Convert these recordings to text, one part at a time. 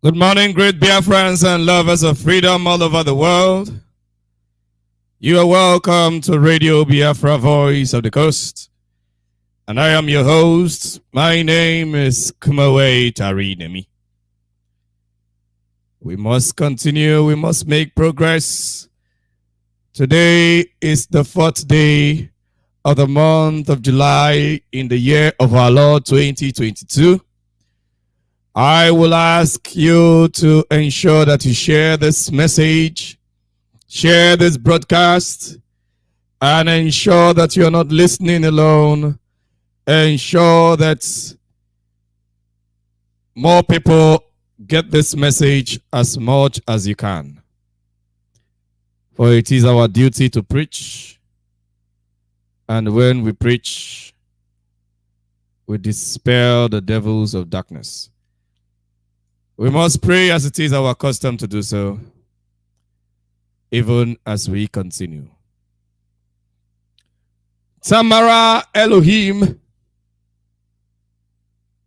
Good morning, great Biafrans and lovers of freedom all over the world. You are welcome to Radio Biafra Voice of the Coast. And I am your host. My name is Kumawe Tarinemi. We must continue. We must make progress. Today is the 4th day of the month of July in the year of our Lord 2022. I will ask you to ensure that you share this message, share this broadcast, and ensure that you're not listening alone. Ensure that more people get this message as much as you can. For it is our duty to preach, and when we preach, we dispel the devils of darkness. We must pray as it is our custom to do so, even as we continue. Tamara Elohim,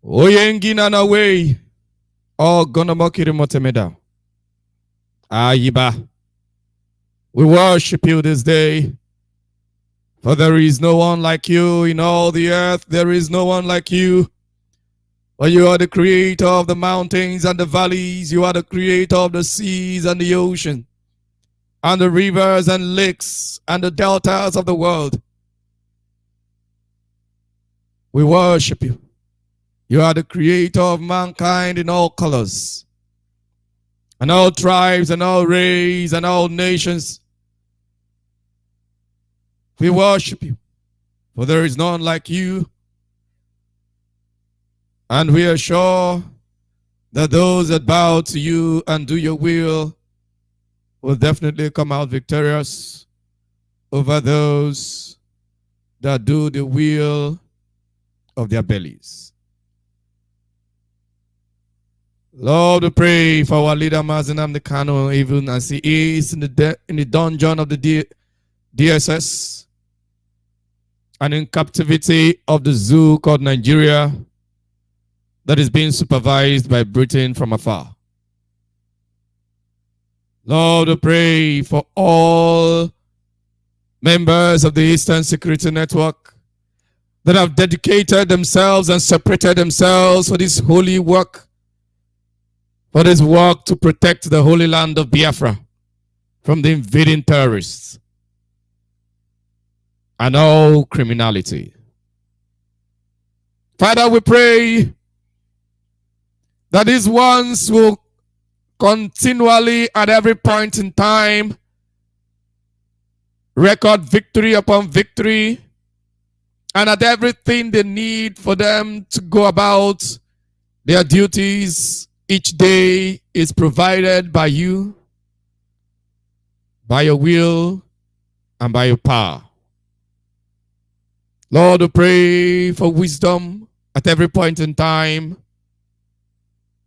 Oyengina na way, O Gonomokiri Motemeda. Ayiba. We worship you this day, for there is no one like you in all the earth. There is no one like you. For you are the creator of the mountains and the valleys. You are the creator of the seas and the ocean, and the rivers and lakes and the deltas of the world. We worship you. You are the creator of mankind in all colors, and all tribes and all races and all nations. We worship you, for there is none like you. And we are sure that those that bow to you and do your will definitely come out victorious over those that do the will of their bellies. Lord, we pray for our leader Mazi Nnamdi Kanu, even as he is in the dungeon of the DSS and in captivity of the zoo called Nigeria, that is being supervised by Britain from afar. Lord, we pray for all members of the Eastern Security Network that have dedicated themselves and separated themselves for this holy work, for this work to protect the holy land of Biafra from the invading terrorists and all criminality. Father, we pray that these ones will continually, at every point in time, record victory upon victory, and at everything they need for them to go about their duties each day is provided by you, by your will, and by your power. Lord, we pray for wisdom at every point in time,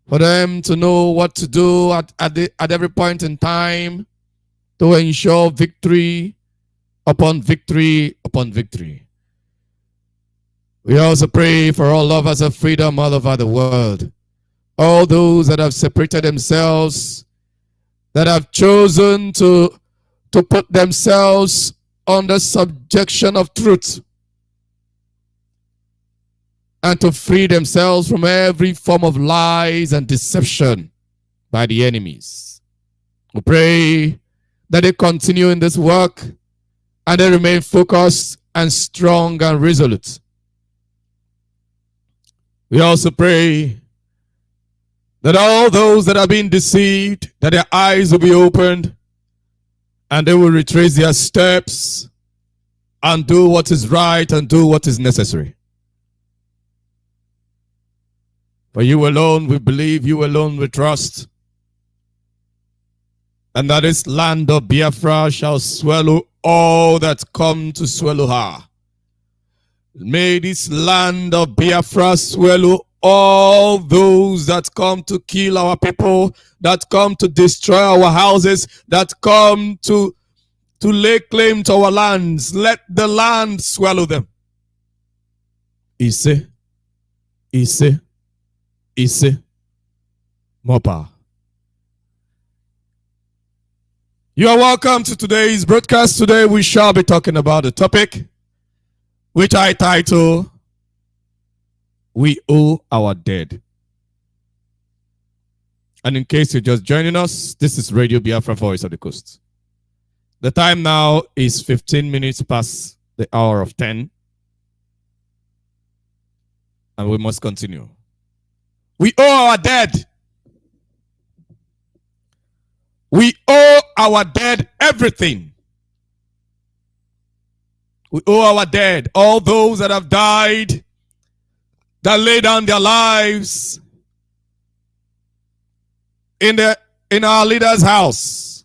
for them to know what to do at every point in time to ensure victory upon victory upon victory. We also pray for all lovers of freedom all over the world, all those that have separated themselves, that have chosen to put themselves under subjection of truth, and to free themselves from every form of lies and deception by the enemies. We pray that they continue in this work and they remain focused and strong and resolute. We also pray that all those that have been deceived, that their eyes will be opened and they will retrace their steps and do what is right and do what is necessary. For you alone we believe, you alone we trust, and that this land of Biafra shall swallow all that come to swallow her. May this land of Biafra swallow all those that come to kill our people, that come to destroy our houses, that come to lay claim to our lands. Let the land swallow them. Ise, Ise, Ise, more power. You are welcome to today's broadcast. Today we shall be talking about a topic which I title We Owe Our Dead. And in case you're just joining us, this is Radio Biafra Voice of the Coast. The time now is 15 minutes past the hour of 10. And we must continue. We owe our dead. We owe our dead everything. We owe our dead, all those that have died, that lay down their lives in our leader's house.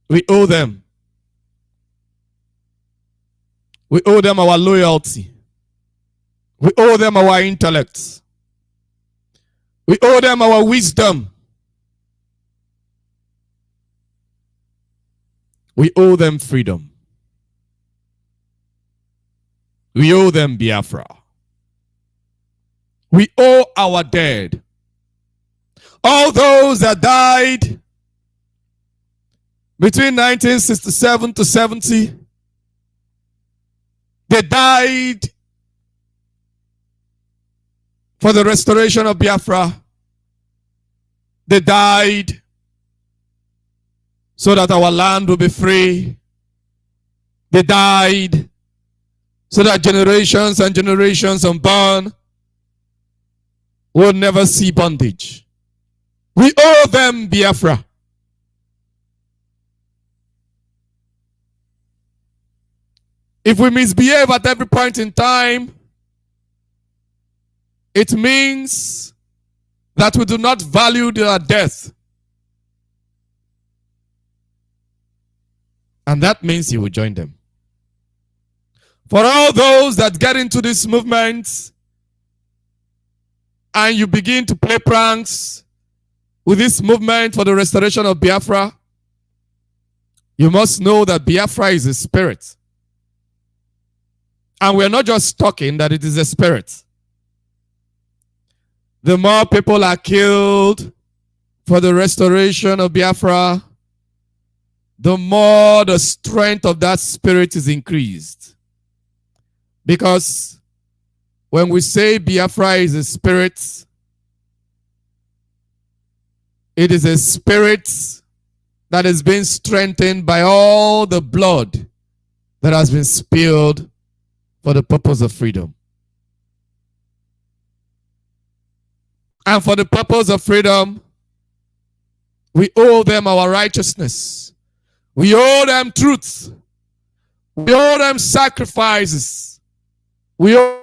We owe them. We owe them our loyalty. We owe them our intellect. We owe them our wisdom. We owe them freedom. We owe them Biafra. We owe our dead. All those that died between 1967 to 70, they died for the restoration of Biafra. They died so that our land will be free. They died so that generations and generations unborn will never see bondage. We owe them Biafra. If we misbehave at every point in time, it means that we do not value their death. And that means you will join them. For all those that get into this movement and you begin to play pranks with this movement for the restoration of Biafra, you must know that Biafra is a spirit. And we're not just talking that it is a spirit. The more people are killed for the restoration of Biafra, the more the strength of that spirit is increased. Because when we say Biafra is a spirit, it is a spirit that is being strengthened by all the blood that has been spilled for the purpose of freedom. And for the purpose of freedom, we owe them our righteousness. We owe them truth. We owe them sacrifices. We owe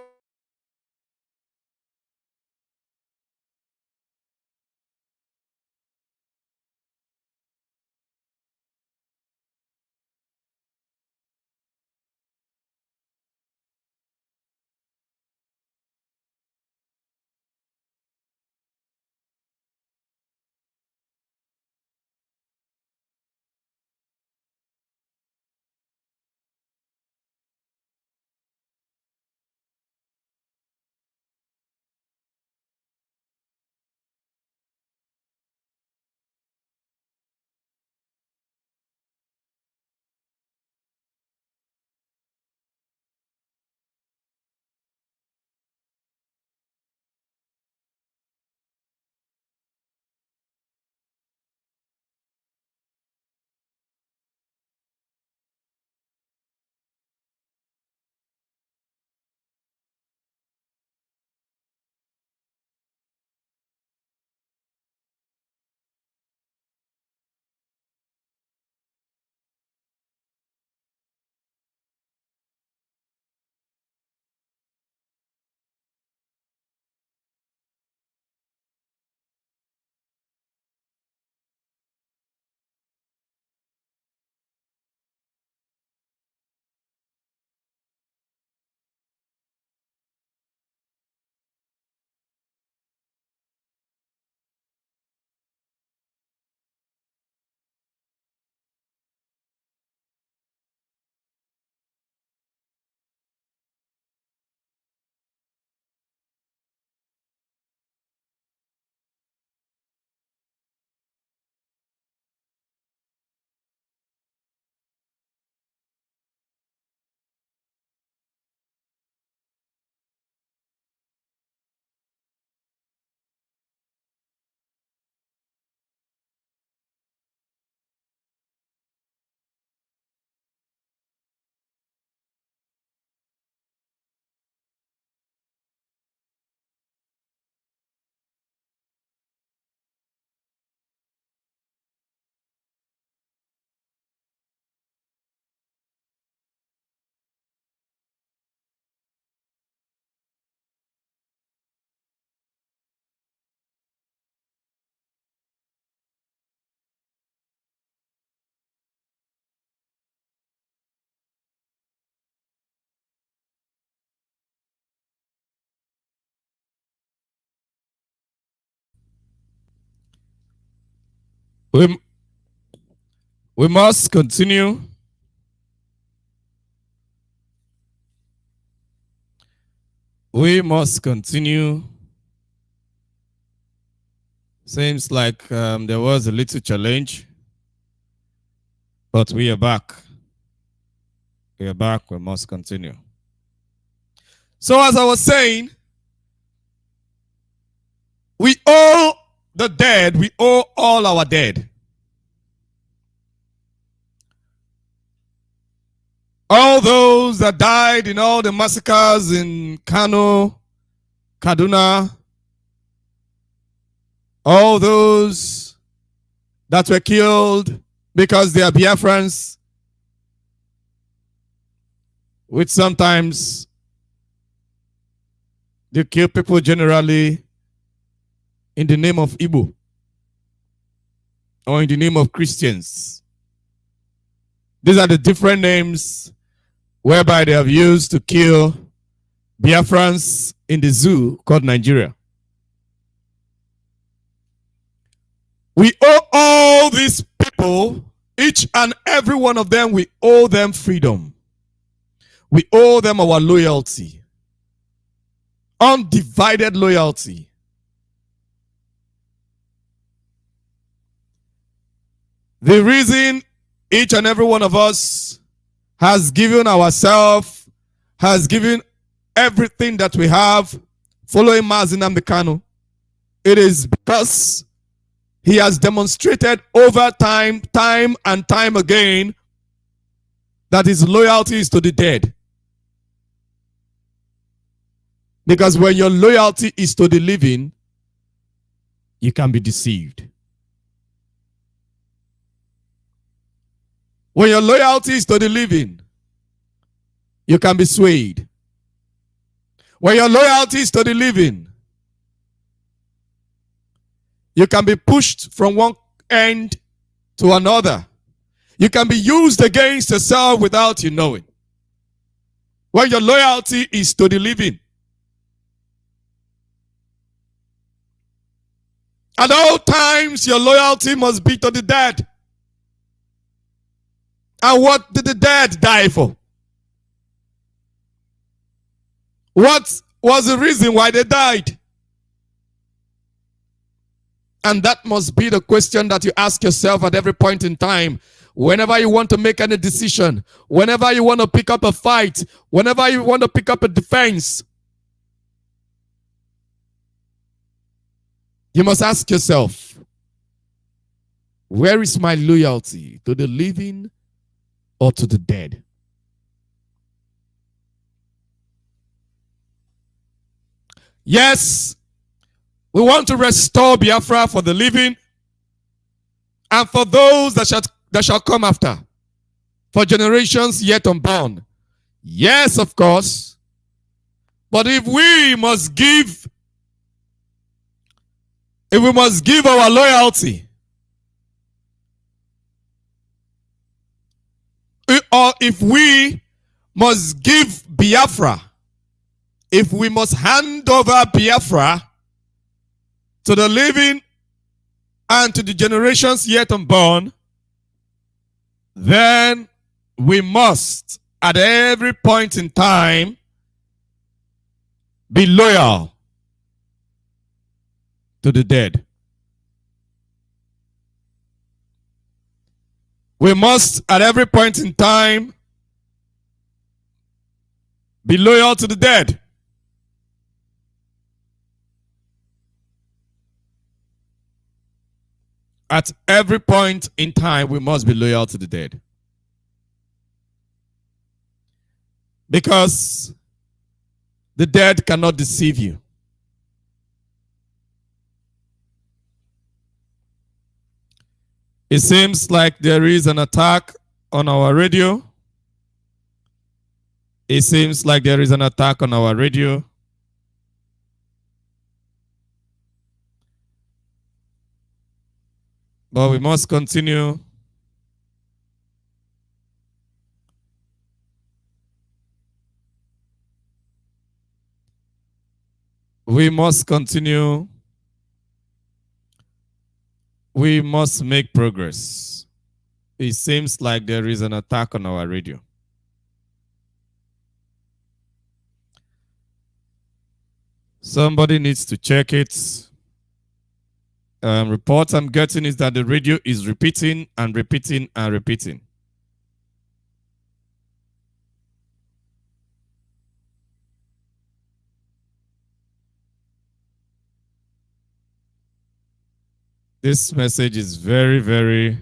We, we must continue. We must continue. Seems like there was a little challenge, but we are back. We are back. We must continue. So, as I was saying, we owe the dead, we owe all our dead. All those that died in all the massacres in Kano, Kaduna, all those that were killed because they are Biafrans, which sometimes they kill people generally in the name of Igbo or in the name of Christians. These are the different names whereby they have used to kill Biafrans in the zoo called Nigeria. We owe all these people, each and every one of them, we owe them freedom. We owe them our loyalty. Undivided loyalty. The reason each and every one of us has given ourselves, has given everything that we have, following Mazi Nnamdi Kanu, it is because he has demonstrated over time and time again, that his loyalty is to the dead. Because when your loyalty is to the living, you can be deceived. When your loyalty is to the living, you can be swayed. When your loyalty is to the living, you can be pushed from one end to another. You can be used against yourself without you knowing. When your loyalty is to the living. At all times, your loyalty must be to the dead. And what did the dead die for? What was the reason why they died? And that must be the question that you ask yourself at every point in time. Whenever you want to make any decision, whenever you want to pick up a fight, whenever you want to pick up a defense, you must ask yourself, where is my loyalty? To the living or to the dead? Yes, we want to restore Biafra for the living and for those that shall come after, for generations yet unborn. Yes, of course. But if we must give our loyalty, or if we must give Biafra, if we must hand over Biafra to the living and to the generations yet unborn, then we must, at every point in time, be loyal to the dead. We must, at every point in time, be loyal to the dead. At every point in time, we must be loyal to the dead. Because the dead cannot deceive you. It seems like there is an attack on our radio. It seems like there is an attack on our radio. But we must continue. We must continue we must make progress. It seems like there is an attack on our radio. Somebody needs to check it. Reports I'm getting is that the radio is repeating and repeating and repeating. This message is very, very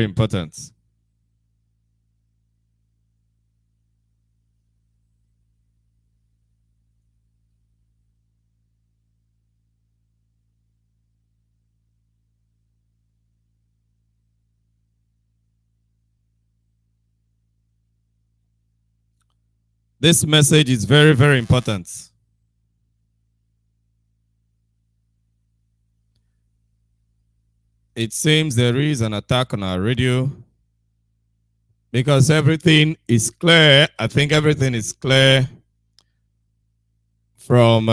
important. This message is very, very important. It seems there is an attack on our radio because everything is clear. I think everything is clear from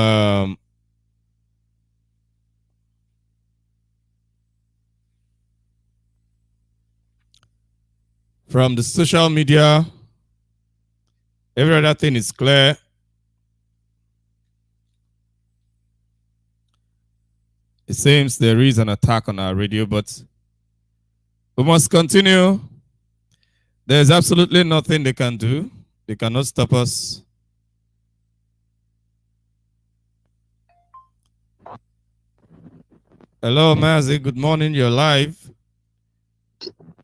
the social media. Every other thing is clear. It seems there is an attack on our radio, but we must continue. There's absolutely nothing they can do. They cannot stop us. Hello, Mazi. Good morning. You're live.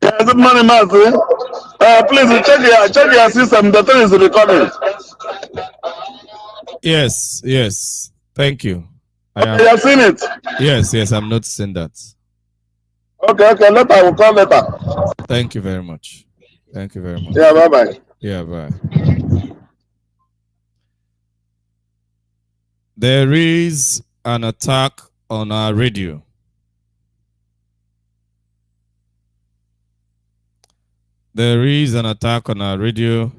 Yeah, good morning, Mazi. Please check your system. The thing is recording. Yes. Thank you. You have seen it? Yes, I'm noticing that. Okay, later, we'll call later. Thank you very much. Yeah, bye-bye. Yeah, bye. There is an attack on our radio. There is an attack on our radio.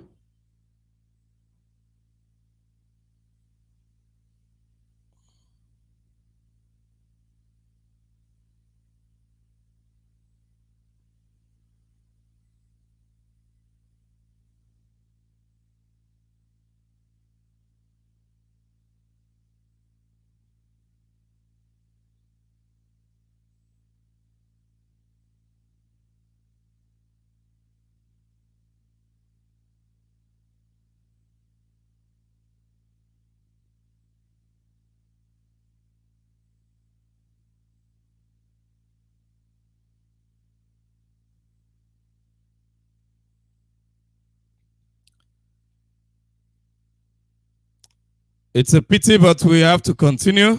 It's a pity, but we have to continue.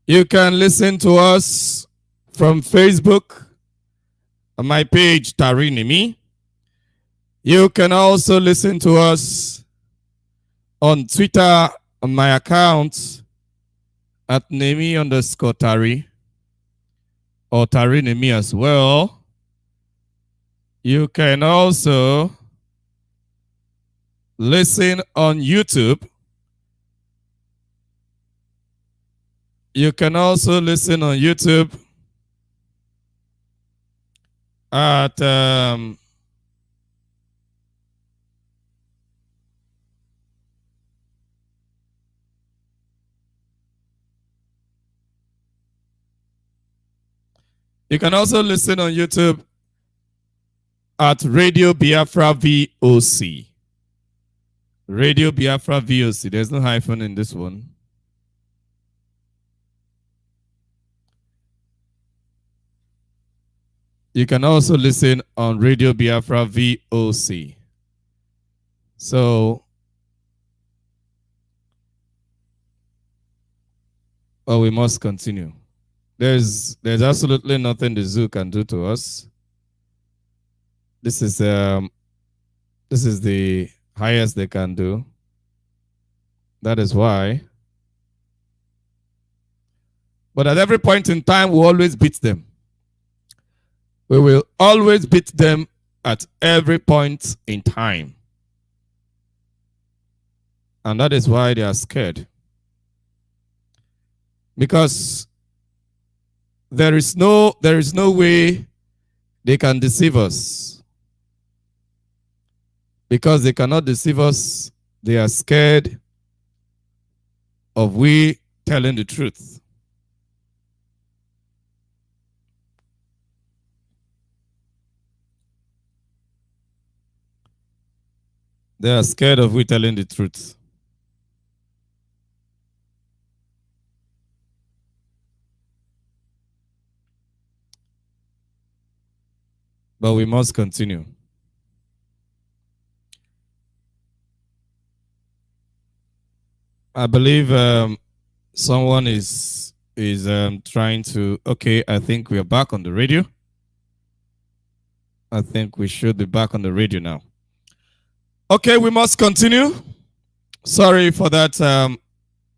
You can listen to us from Facebook on my page, Tarinimi. You can also listen to us on Twitter on my account at Nemi_Tari or Tarinimi as well. You can also listen on YouTube. You can also listen on YouTube at you can also listen on YouTube at Radio Biafra VOC. Radio Biafra VOC. There's no hyphen in this one. You can also listen on Radio Biafra VOC. So, we must continue. There's absolutely nothing the zoo can do to us. This is the highest they can do. That is why. But at every point in time, we always beat them. We will always beat them at every point in time. And that is why they are scared. Because there is no way they can deceive us. Because they cannot deceive us, they are scared of we telling the truth. They are scared of we telling the truth. But we must continue. I believe someone is trying to. Okay, I think we are back on the radio. I think we should be back on the radio now. Okay, we must continue. Sorry for that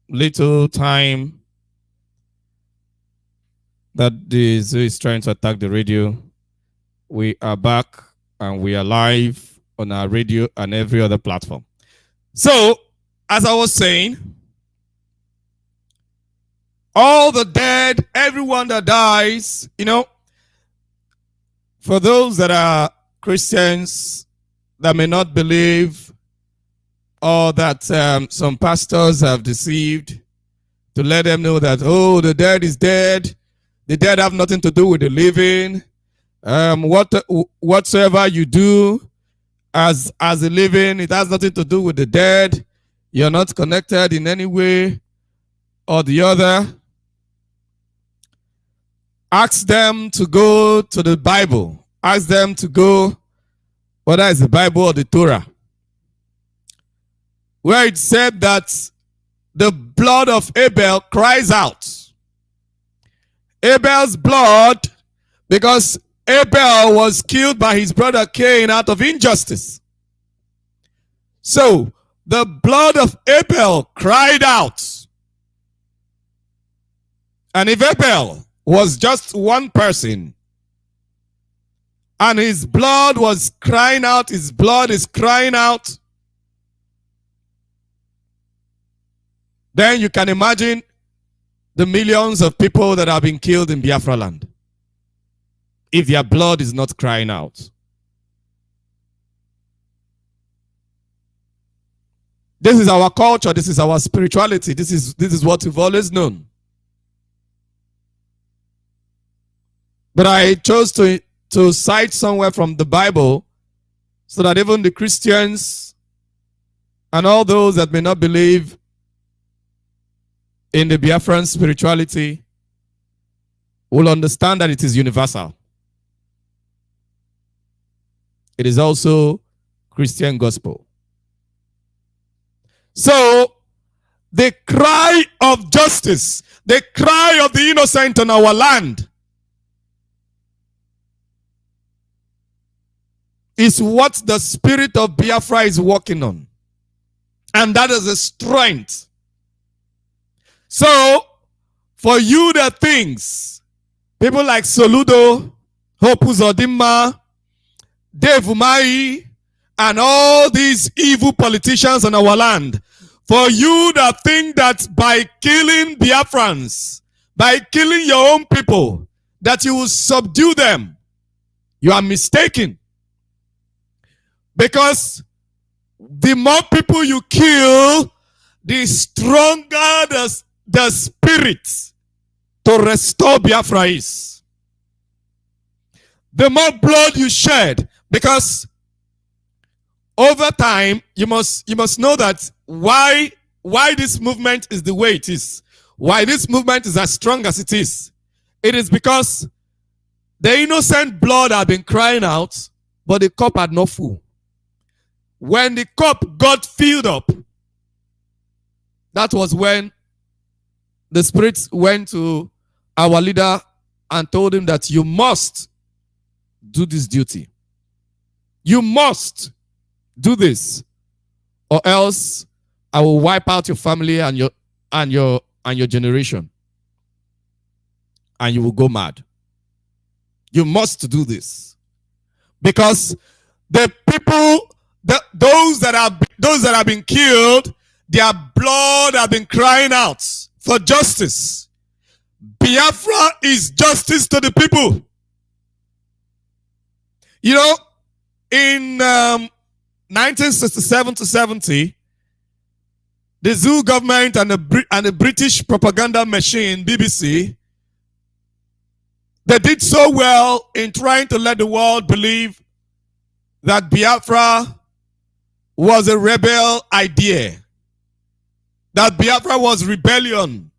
little time that the zoo is trying to attack the radio. We are back and we are live on our radio and every other platform. So, as I was saying, all the dead, everyone that dies, for those that are Christians that may not believe, or that some pastors have deceived, to let them know that, oh, the dead is dead. The dead have nothing to do with the living. Whatsoever you do as a living, it has nothing to do with the dead. You're not connected in any way or the other. Ask them to go to the Bible. Ask them to go, whether it's the Bible or the Torah, where it said that the blood of Abel cries out. Abel's blood, because Abel was killed by his brother Cain out of injustice. So, the blood of Abel cried out. And if Abel was just one person, and his blood was crying out, his blood is crying out, then you can imagine the millions of people that have been killed in Biafra land, if their blood is not crying out. This is our culture, this is our spirituality, this is what we've always known. But I chose to cite somewhere from the Bible so that even the Christians and all those that may not believe in the Biafran spirituality will understand that it is universal. It is also Christian gospel. So, the cry of justice, the cry of the innocent on our land, is what the spirit of Biafra is working on. And that is a strength. So, for you that thinks, people like Soludo, Hope Uzodimma, Dave Umahi, and all these evil politicians on our land, for you that think that by killing Biafrans, by killing your own people, that you will subdue them, you are mistaken. Because the more people you kill, the stronger the spirit to restore Biafra is. The more blood you shed, because over time, you must know that why this movement is the way it is, why this movement is as strong as it is. It is because the innocent blood had been crying out, but the cup had not full. When the cup got filled up, that was when the spirits went to our leader and told him that you must do this duty. You must do this, or else I will wipe out your family and your generation, and you will go mad. You must do this, because the people, those that have been killed, their blood have been crying out for justice. Biafra is justice to the people. You know, in 1967 to 70, the Zulu government and the British propaganda machine, BBC, they did so well in trying to let the world believe that Biafra was a rebel idea, that Biafra was rebellion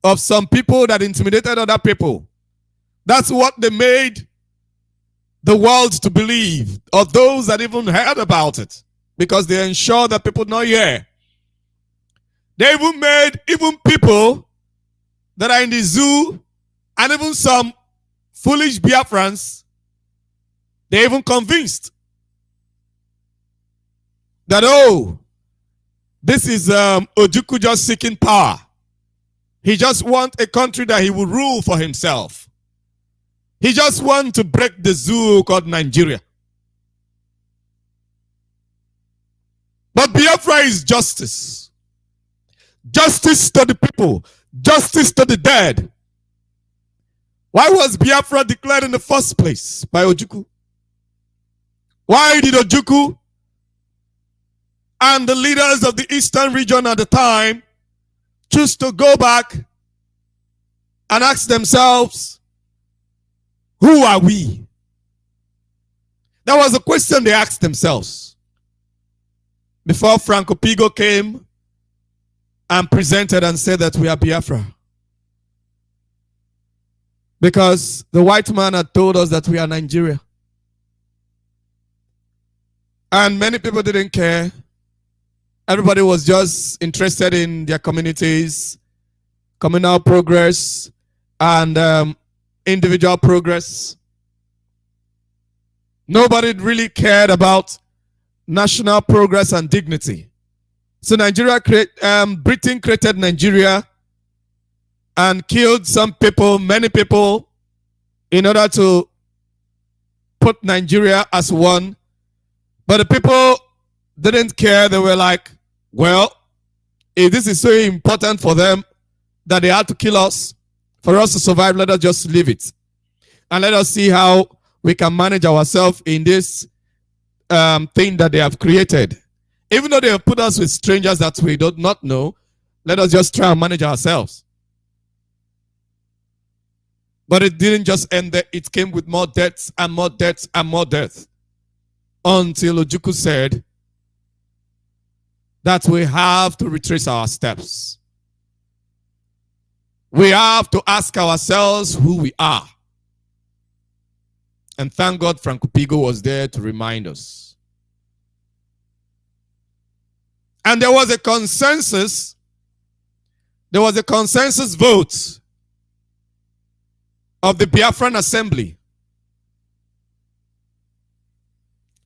of some people that intimidated other people. That's what they made the world to believe, or those that even heard about it, because they ensured that people not hear. They even made even people that are in the zoo and even some foolish Biafrans, they even convinced that, oh, this is Ojukwu just seeking power. He just wants a country that he will rule for himself. He just wants to break the zoo called Nigeria. But Biafra is justice. Justice to the people. Justice to the dead. Why was Biafra declared in the first place by Ojukwu? Why did Ojukwu and the leaders of the eastern region at the time choose to go back and ask themselves, who are we? That was a question they asked themselves before Franco Pigo came and presented and said that we are Biafra. Because the white man had told us that we are Nigeria. And many people didn't care. Everybody was just interested in their communities, communal progress, and individual progress. Nobody really cared about national progress and dignity. So Britain created Nigeria and killed some people, many people, in order to put Nigeria as one. But the people didn't care. They were like, well, if this is so important for them that they had to kill us, for us to survive, let us just leave it. And let us see how we can manage ourselves in this thing that they have created. Even though they have put us with strangers that we do not know, let us just try and manage ourselves. But it didn't just end there. It came with more deaths and more deaths and more deaths. Until Ojukwu said that we have to retrace our steps. We have to ask ourselves who we are. And thank God Franco Pigo was there to remind us. And there was a consensus. There was a consensus vote of the Biafran Assembly.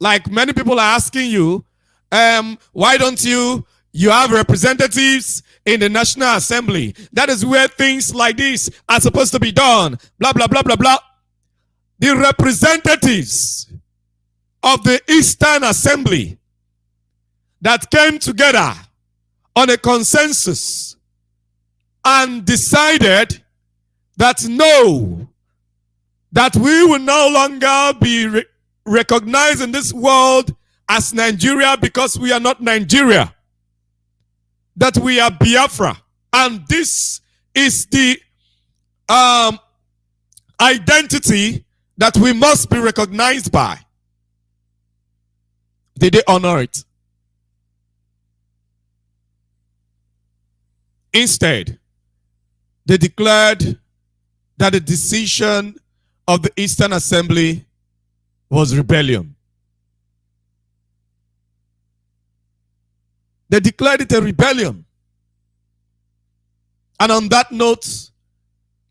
Like many people are asking you, why don't you have representatives in the National Assembly? That is where things like this are supposed to be done. Blah, blah, blah, blah, blah. The representatives of the Eastern Assembly that came together on a consensus and decided that no, that we will no longer be recognized in this world as Nigeria because we are not Nigeria. That we are Biafra. And this is the identity that we must be recognized by. Did they honor it? Instead, they declared that the decision of the Eastern Assembly was rebellion. They declared it a rebellion. And on that note,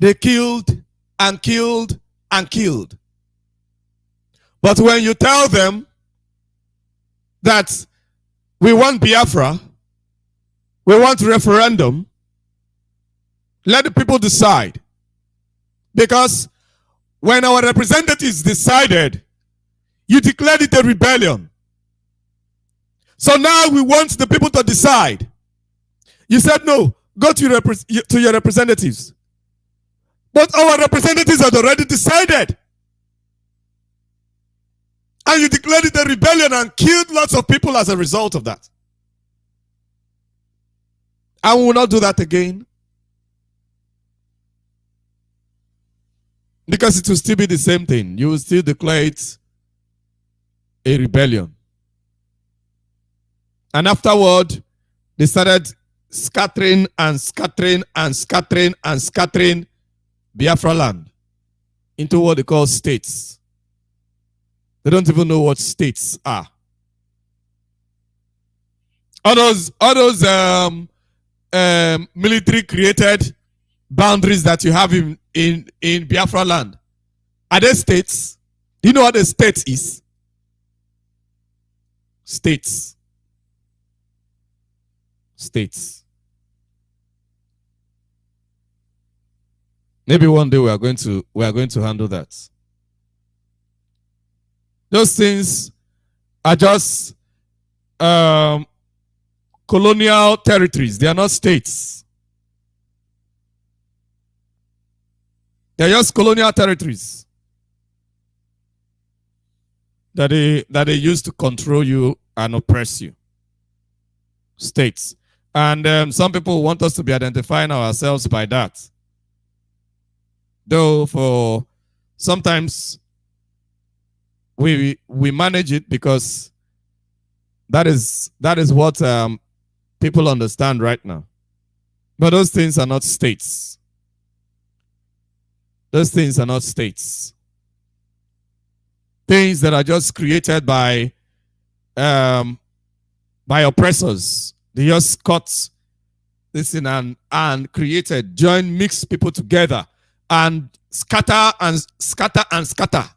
they killed and killed and killed. But when you tell them that we want Biafra, we want referendum, let the people decide. Because when our representatives decided, you declared it a rebellion. So now we want the people to decide. You said no, go to your representatives. But our representatives had already decided. And you declared it a rebellion and killed lots of people as a result of that. And we will not do that again. Because it will still be the same thing. You will still declare it a rebellion. And afterward, they started scattering and scattering and scattering and scattering Biafra land into what they call states. They don't even know what states are. All those military created boundaries that you have in Biafra land, are they states? Do you know what a state is? States. States. Maybe one day we are going to handle that. Those things are just colonial territories. They are not states. They are just colonial territories that they use to control you and oppress you. States. And some people want us to be identifying ourselves by that. Though for sometimes we manage it because that is what people understand right now. But those things are not states. Those things are not states. Things that are just created by oppressors. They just cut this in and created, join, mix people together and scatter and scatter and scatter.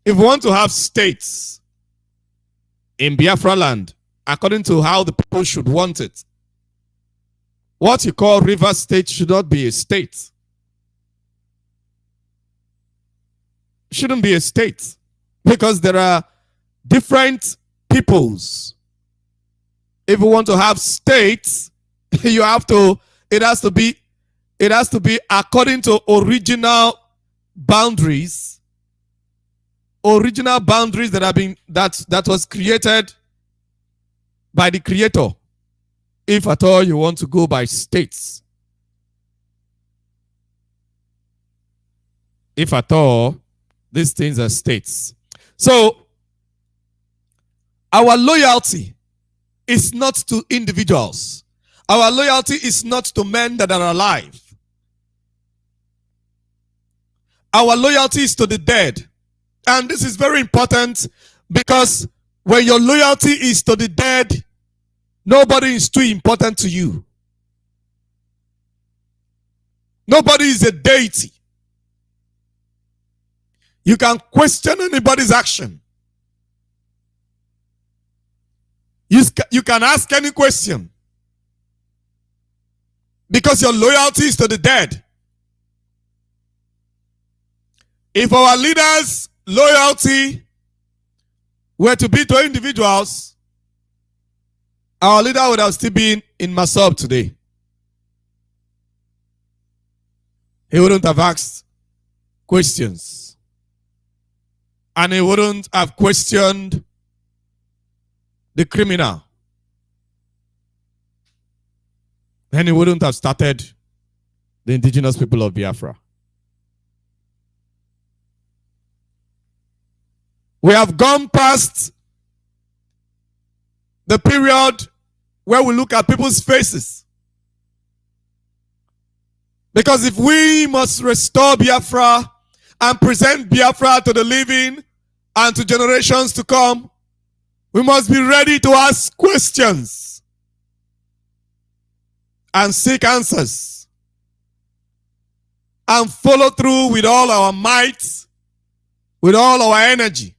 If we want to have states in Biafra land, according to how the people should want it, what you call River State should not be a state. It shouldn't be a state because there are different peoples. If you want to have states, it has to be according to original boundaries that was created by the creator. If at all you want to go by states. If at all, these things are states. So, our loyalty is not to individuals. Our loyalty is not to men that are alive. Our loyalty is to the dead. And this is very important because when your loyalty is to the dead, nobody is too important to you. Nobody is a deity. You can question anybody's action. You can ask any question because your loyalty is to the dead. If our leaders' loyalty were to be to individuals, our leader would have still been in Masob today. He wouldn't have asked questions. And he wouldn't have questioned the criminal. Then he wouldn't have started the indigenous people of Biafra. We have gone past the period where we look at people's faces. Because if we must restore Biafra and present Biafra to the living and to generations to come, we must be ready to ask questions and seek answers and follow through with all our might, with all our energy.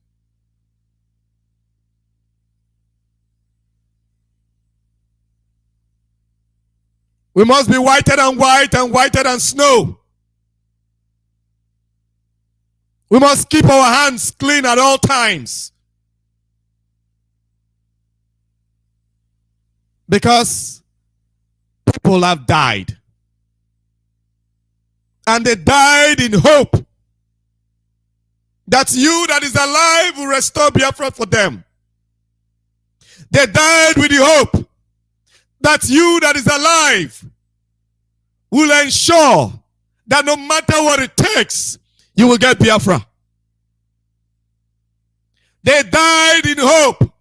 We must be whiter than white and whiter than snow. We must keep our hands clean at all times. Because people have died. And they died in hope that you that is alive will restore Biafra for them. They died with the hope that you that is alive will ensure that no matter what it takes, you will get Biafra. They died in hope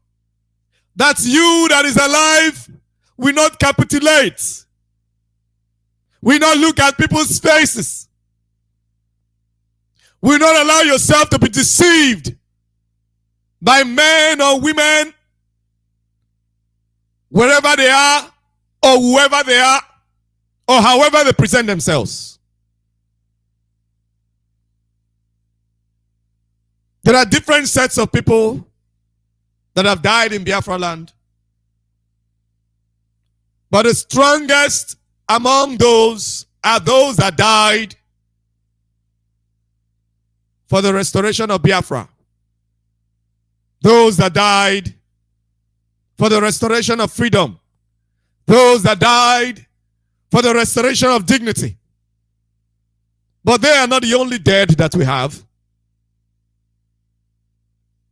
that you that is alive will not capitulate, will not look at people's faces, will not allow yourself to be deceived by men or women, wherever they are, or whoever they are, or however they present themselves. There are different sets of people that have died in Biafra land. But the strongest among those are those that died for the restoration of Biafra. Those that died for the restoration of freedom. Those that died for the restoration of dignity. But they are not the only dead that we have.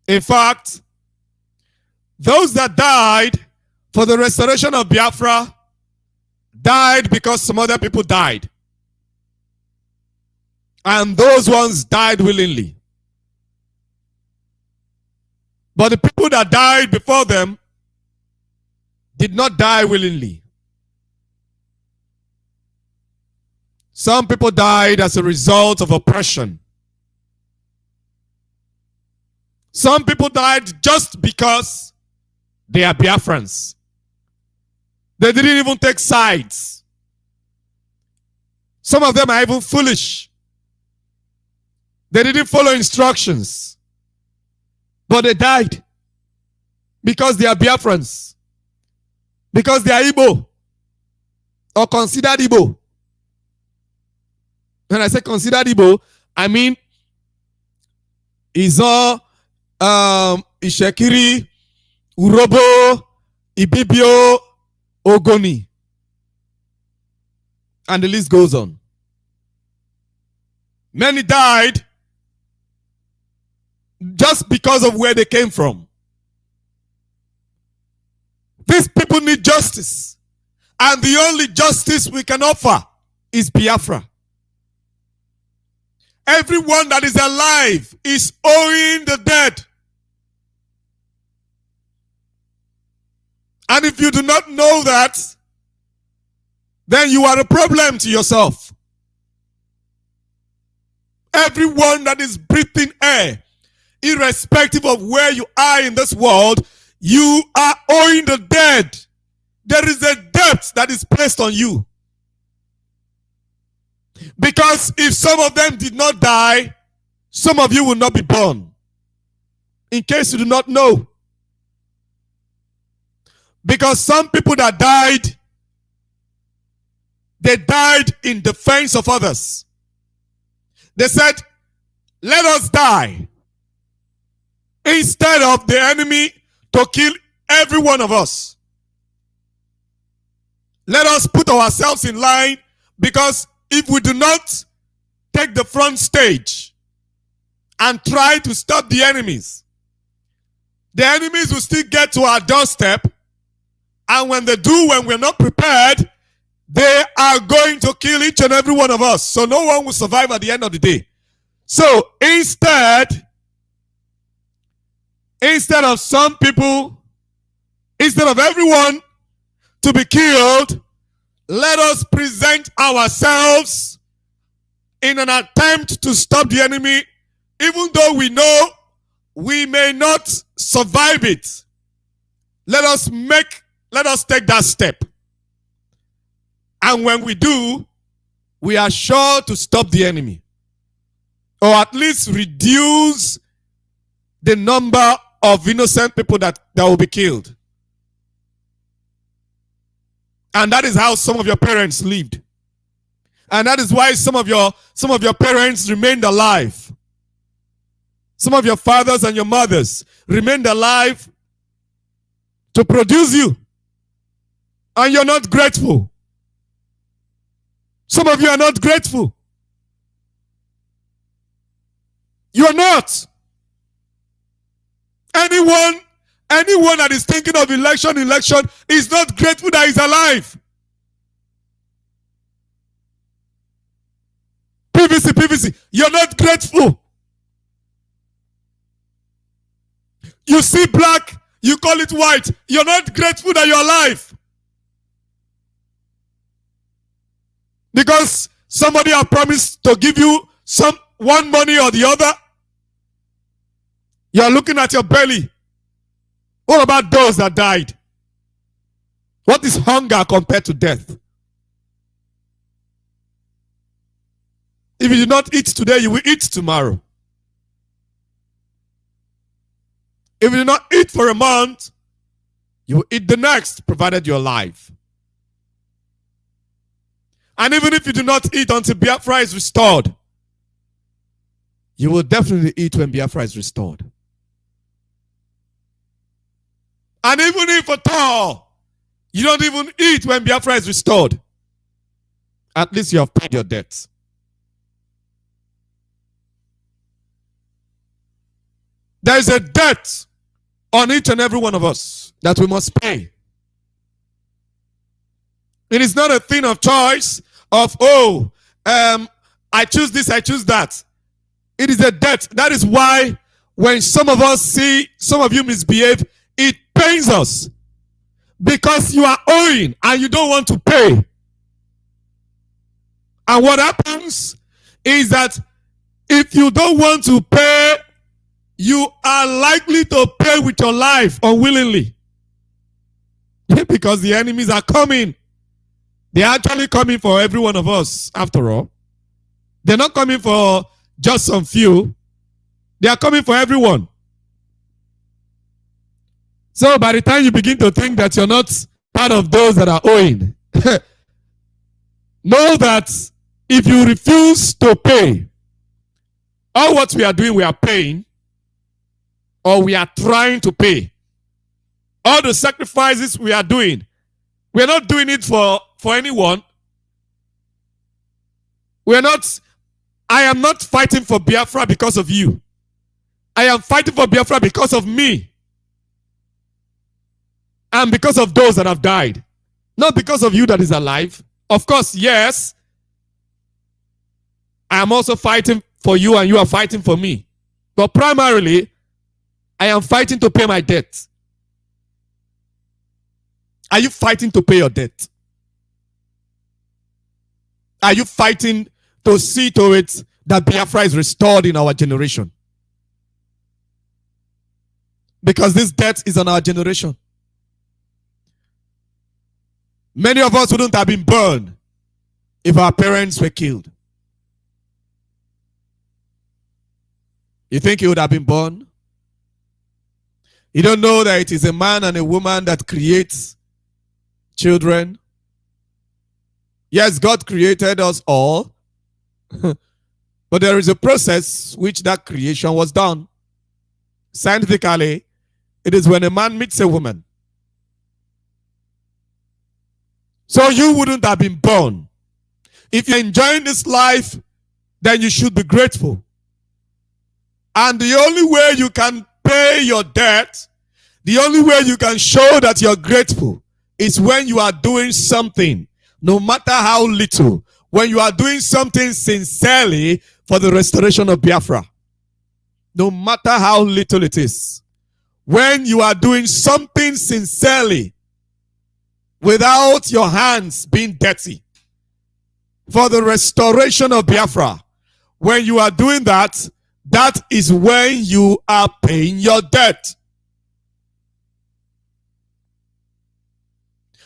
In fact, those that died for the restoration of Biafra died because some other people died. And those ones died willingly. But the people that died before them did not die willingly. Some people died as a result of oppression. Some people died just because they are Biafrans. They didn't even take sides. Some of them are even foolish. They didn't follow instructions. But they died because they are Biafrans. Because they are Igbo or considered Igbo. When I say considered Igbo, I mean Izo, Ishekiri, Urobo, Ibibio, Ogoni. And the list goes on. Many died just because of where they came from. These people need justice. And the only justice we can offer is Biafra. Everyone that is alive is owing the dead. And if you do not know that, then you are a problem to yourself. Everyone that is breathing air, irrespective of where you are in this world, you are owing the dead. There is a debt that is placed on you. Because if some of them did not die, some of you will not be born. In case you do not know. Because some people that died, they died in defense of others. They said, let us die. Instead of the enemy to kill every one of us. Let us put ourselves in line, because if we do not take the front stage and try to stop the enemies will still get to our doorstep. And when they do, when we're not prepared, they are going to kill each and every one of us. So no one will survive at the end of the day. So instead of some people, instead of everyone to be killed, let us present ourselves in an attempt to stop the enemy, even though we know we may not survive it. Let us take that step. And when we do, we are sure to stop the enemy, or at least reduce the number of innocent people that will be killed. And that is how some of your parents lived. And that is why some of your parents remained alive. Some of your fathers and your mothers remained alive to produce you. And you're not grateful. Some of you are not grateful. You are not. Anyone that is thinking of election is not grateful that he's alive. PVC, you're not grateful. You see black, you call it white. You're not grateful that you're alive. Because somebody has promised to give you one money or the other. You're looking at your belly. What about those that died? What is hunger compared to death? If you do not eat today, you will eat tomorrow. If you do not eat for a month, you will eat the next, provided you're alive. And even if you do not eat until Biafra is restored, you will definitely eat when Biafra is restored. And even if at all you don't even eat when Biafra is restored, at least you have paid your debts. There is a debt on each and every one of us that we must pay. It is not a thing of choice of, I choose this, I choose that. It is a debt. That is why when some of us see some of you misbehave, it pains us. Because you are owing and you don't want to pay. And what happens is that if you don't want to pay, you are likely to pay with your life unwillingly. Because the enemies are coming. They are actually coming for every one of us, after all. They're not coming for just some few. They are coming for everyone. So by the time you begin to think that you're not part of those that are owing, know that if you refuse to pay, all what we are doing, we are paying, or we are trying to pay. All the sacrifices we are doing, we are not doing it for anyone. I am not fighting for Biafra because of you. I am fighting for Biafra because of me. And because of those that have died. Not because of you that is alive. Of course, yes. I am also fighting for you and you are fighting for me. But primarily, I am fighting to pay my debt. Are you fighting to pay your debt? Are you fighting to see to it that Biafra is restored in our generation? Because this debt is on our generation. Many of us wouldn't have been burned if our parents were killed. You think you would have been born? You don't know that it is a man and a woman that creates children. Yes, God created us all. But there is a process which that creation was done. Scientifically, it is when a man meets a woman. So you wouldn't have been born. If you're enjoying this life, then you should be grateful. And the only way you can pay your debt, the only way you can show that you're grateful is when you are doing something, no matter how little, when you are doing something sincerely for the restoration of Biafra. No matter how little it is. When you are doing something sincerely without your hands being dirty for the restoration of Biafra. When you are doing that, that is when you are paying your debt.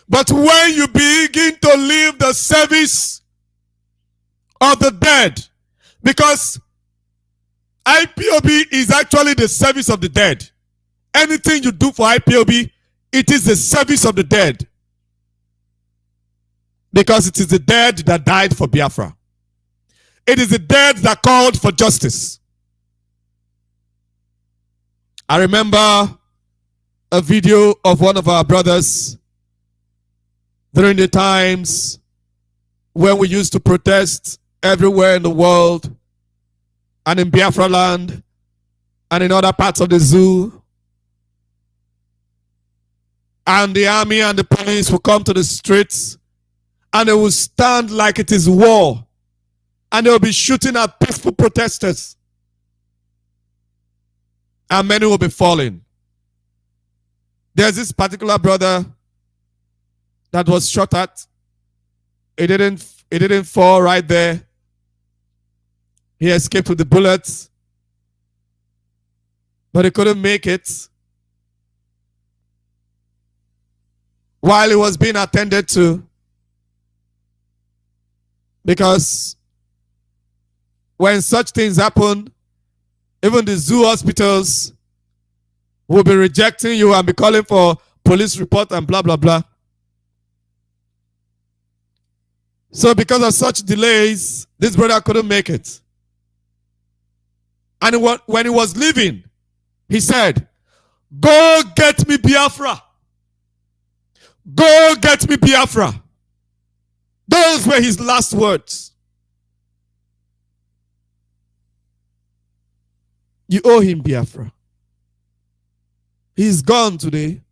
But when you begin to live the service of the dead, because IPOB is actually the service of the dead. Anything you do for IPOB, it is the service of the dead. Because it is the dead that died for Biafra. It is the dead that called for justice. I remember a video of one of our brothers during the times when we used to protest everywhere in the world and in Biafra land and in other parts of the zoo. And the army and the police will come to the streets and they will stand like it is war. And they will be shooting at peaceful protesters. And many will be falling. There's this particular brother that was shot at. It didn't fall right there. He escaped with the bullets. But he couldn't make it. While he was being attended to. Because when such things happen, even the zoo hospitals will be rejecting you and be calling for police report and blah, blah, blah. So because of such delays, this brother couldn't make it. And when he was leaving, he said, "Go get me Biafra. Go get me Biafra." Those were his last words. You owe him Biafra. He's gone today.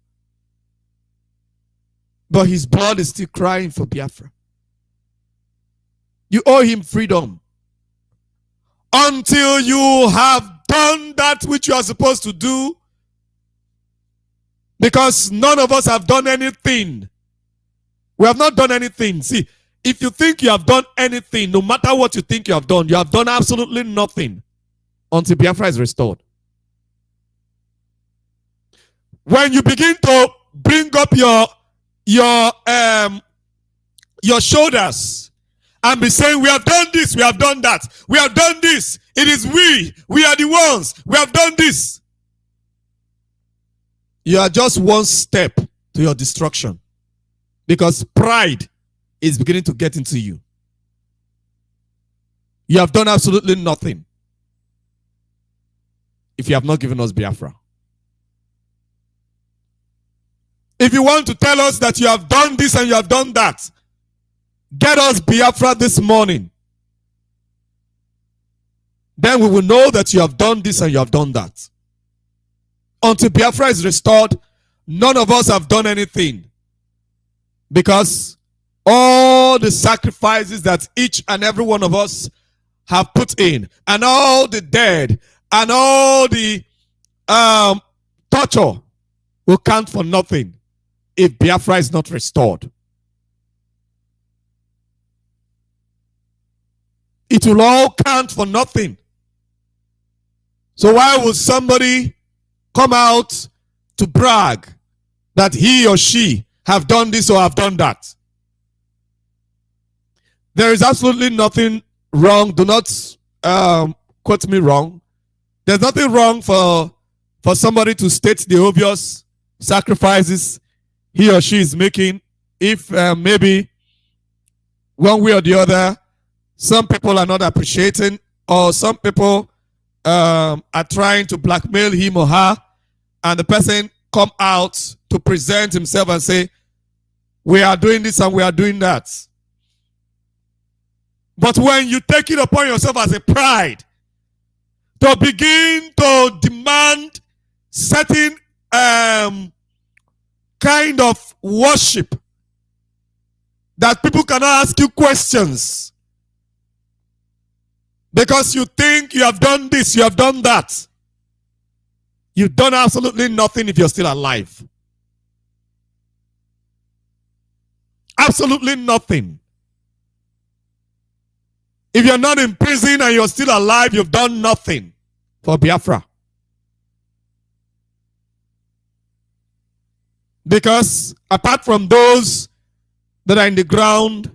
But his blood is still crying for Biafra. You owe him freedom. Until you have done that which you are supposed to do. Because none of us have done anything. We have not done anything. See, if you think you have done anything, no matter what you think you have done absolutely nothing until Biafra is restored. When you begin to bring up your shoulders and be saying, "We have done this, we have done that, we have done this, it is we are the ones, we have done this," you are just one step to your destruction. Because pride is beginning to get into you. You have done absolutely nothing if you have not given us Biafra. If you want to tell us that you have done this and you have done that, get us Biafra this morning. Then we will know that you have done this and you have done that. Until Biafra is restored, none of us have done anything. Because all the sacrifices that each and every one of us have put in, and all the dead, and all the torture will count for nothing if Biafra is not restored. It will all count for nothing. So why would somebody come out to brag that he or she have done this or have done that? There is absolutely nothing wrong. Do not quote me wrong. There's nothing wrong for somebody to state the obvious sacrifices he or she is making. If maybe one way or the other, some people are not appreciating, or some people are trying to blackmail him or her, and the person come out to present himself and say, "We are doing this and we are doing that." But when you take it upon yourself as a pride to begin to demand certain kind of worship that people cannot ask you questions because you think you have done this, you have done that, you've done absolutely nothing if you're still alive. Absolutely nothing. If you're not in prison and you're still alive, you've done nothing for Biafra. Because apart from those that are in the ground,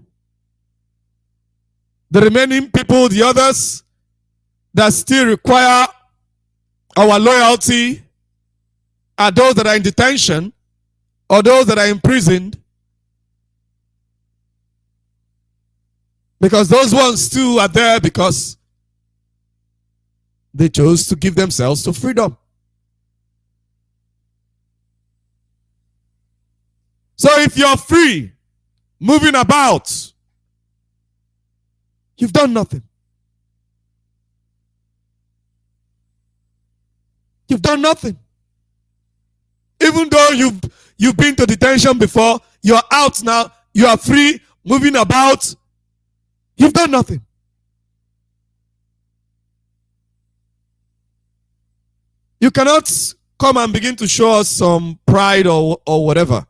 the remaining people, the others that still require our loyalty, are those that are in detention or those that are imprisoned. Because those ones too are there because they chose to give themselves to freedom. So if you're free, moving about, you've done nothing. You've done nothing. Even though you've been to detention before, you're out now, you are free, moving about. You've done nothing. You cannot come and begin to show us some pride or whatever.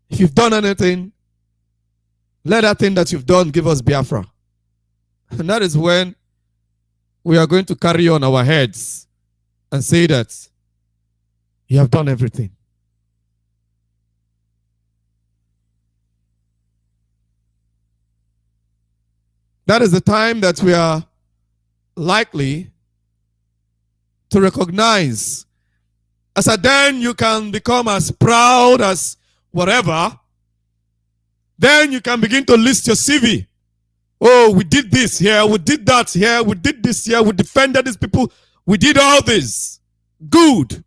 If you've done anything, let that thing that you've done give us Biafra. And that is when we are going to carry on our heads and say that you have done everything. That is the time that we are likely to recognize. As a then you can become as proud as whatever. Then you can begin to list your CV. Oh, we did this here, we did that here, we did this here, we defended these people, we did all this. Good.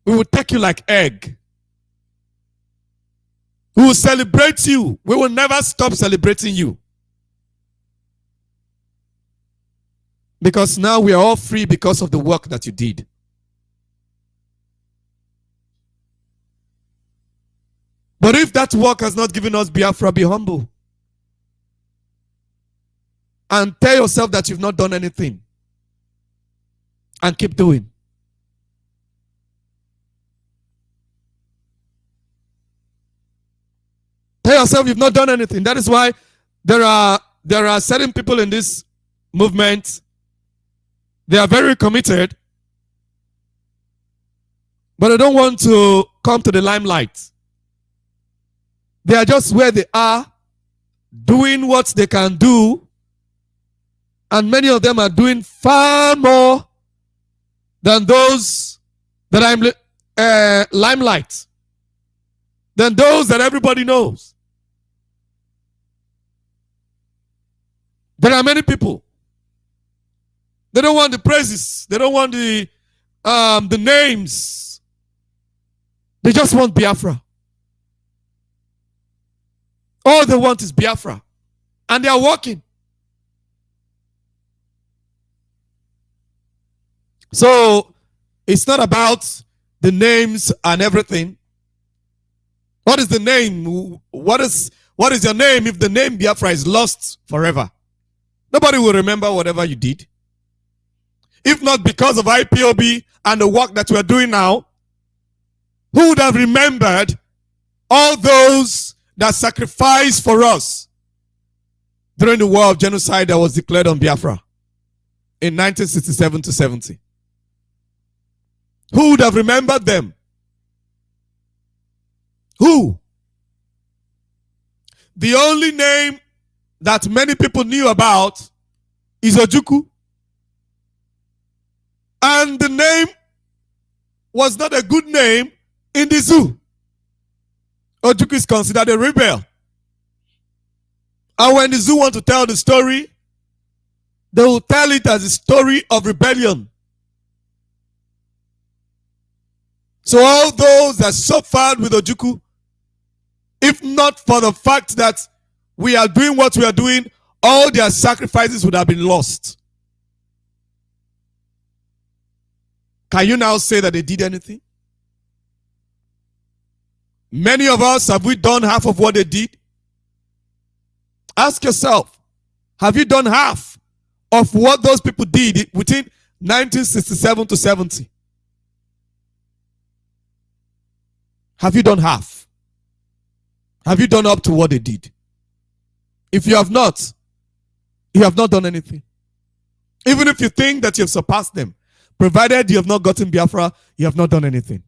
We will take you like egg. We will celebrate you. We will never stop celebrating you. Because now we are all free because of the work that you did. But if that work has not given us Biafra, be humble. And tell yourself that you've not done anything. And keep doing. Tell yourself you've not done anything. That is why there are certain people in this movement. They are very committed, but they don't want to come to the limelight. They are just where they are, doing what they can do, and many of them are doing far more than those that are limelight, than those that everybody knows. There are many people. They don't want the praises. They don't want the names. They just want Biafra. All they want is Biafra. And they are working. So it's not about the names and everything. What is the name? What is your name if the name Biafra is lost forever? Nobody will remember whatever you did. If not because of IPOB and the work that we're doing now, who would have remembered all those that sacrificed for us during the war of genocide that was declared on Biafra in 1967 to 70? Who would have remembered them? Who? The only name that many people knew about is Ojukwu. And the name was not a good name in the zoo. Ojukwu is considered a rebel. And when the zoo want to tell the story, they will tell it as a story of rebellion. So all those that suffered with Ojukwu, if not for the fact that we are doing what we are doing, all their sacrifices would have been lost. Can you now say that they did anything? Many of us, have we done half of what they did? Ask yourself, have you done half of what those people did within 1967 to 70? Have you done half? Have you done up to what they did? If you have not done anything. Even if you think that you have surpassed them, provided you have not gotten Biafra, you have not done anything.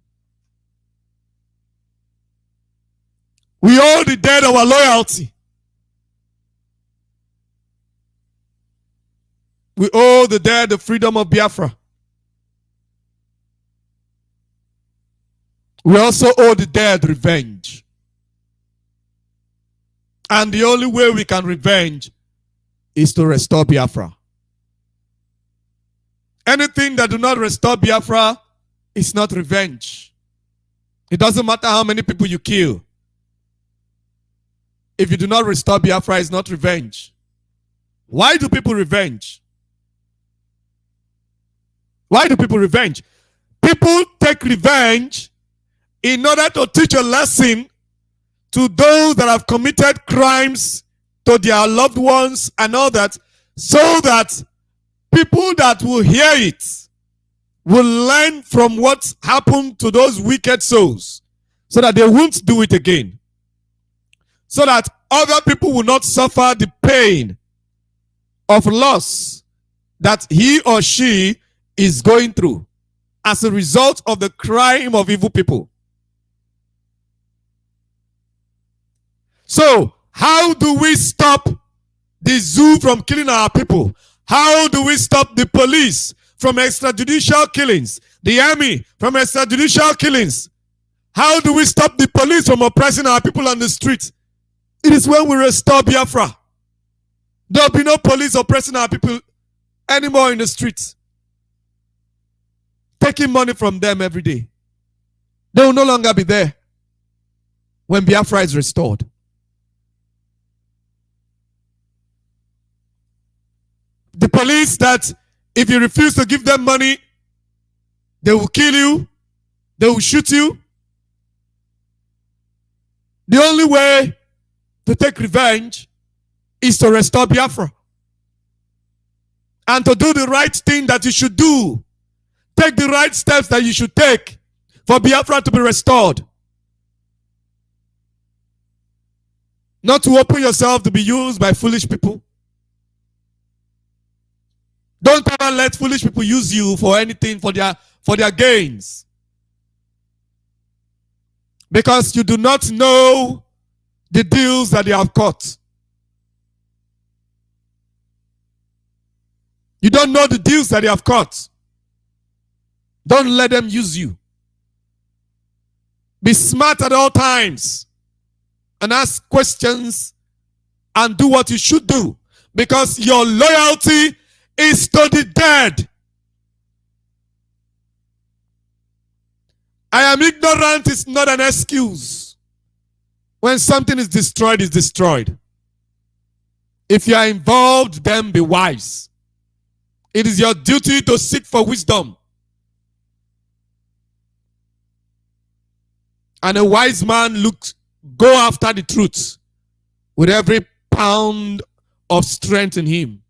We owe the dead our loyalty. We owe the dead the freedom of Biafra. We also owe the dead revenge. And the only way we can revenge is to restore Biafra. Anything that do not restore Biafra is not revenge. It doesn't matter how many people you kill. If you do not restore Biafra, it's not revenge. Why do people revenge? Why do people revenge? People take revenge in order to teach a lesson to those that have committed crimes to their loved ones and all that, so that people that will hear it will learn from what happened to those wicked souls, so that they won't do it again, so that other people will not suffer the pain of loss that he or she is going through as a result of the crime of evil people. So, how do we stop the zoo from killing our people? How do we stop the police from extrajudicial killings? The army from extrajudicial killings? How do we stop the police from oppressing our people on the street? It is when we restore Biafra. There will be no police oppressing our people anymore in the streets, taking money from them every day. They will no longer be there when Biafra is restored. The police that if you refuse to give them money, they will kill you, they will shoot you. The only way to take revenge is to restore Biafra. And to do the right thing that you should do. Take the right steps that you should take for Biafra to be restored. Not to open yourself to be used by foolish people. Don't ever let foolish people use you for anything, for their gains. Because you do not know the deals that they have cut. You don't know the deals that they have cut. Don't let them use you. Be smart at all times and ask questions and do what you should do, because your loyalty is to the dead. I am ignorant is not an excuse. When something is destroyed, it's destroyed. If you are involved, then be wise. It is your duty to seek for wisdom. And a wise man go after the truth with every pound of strength in him.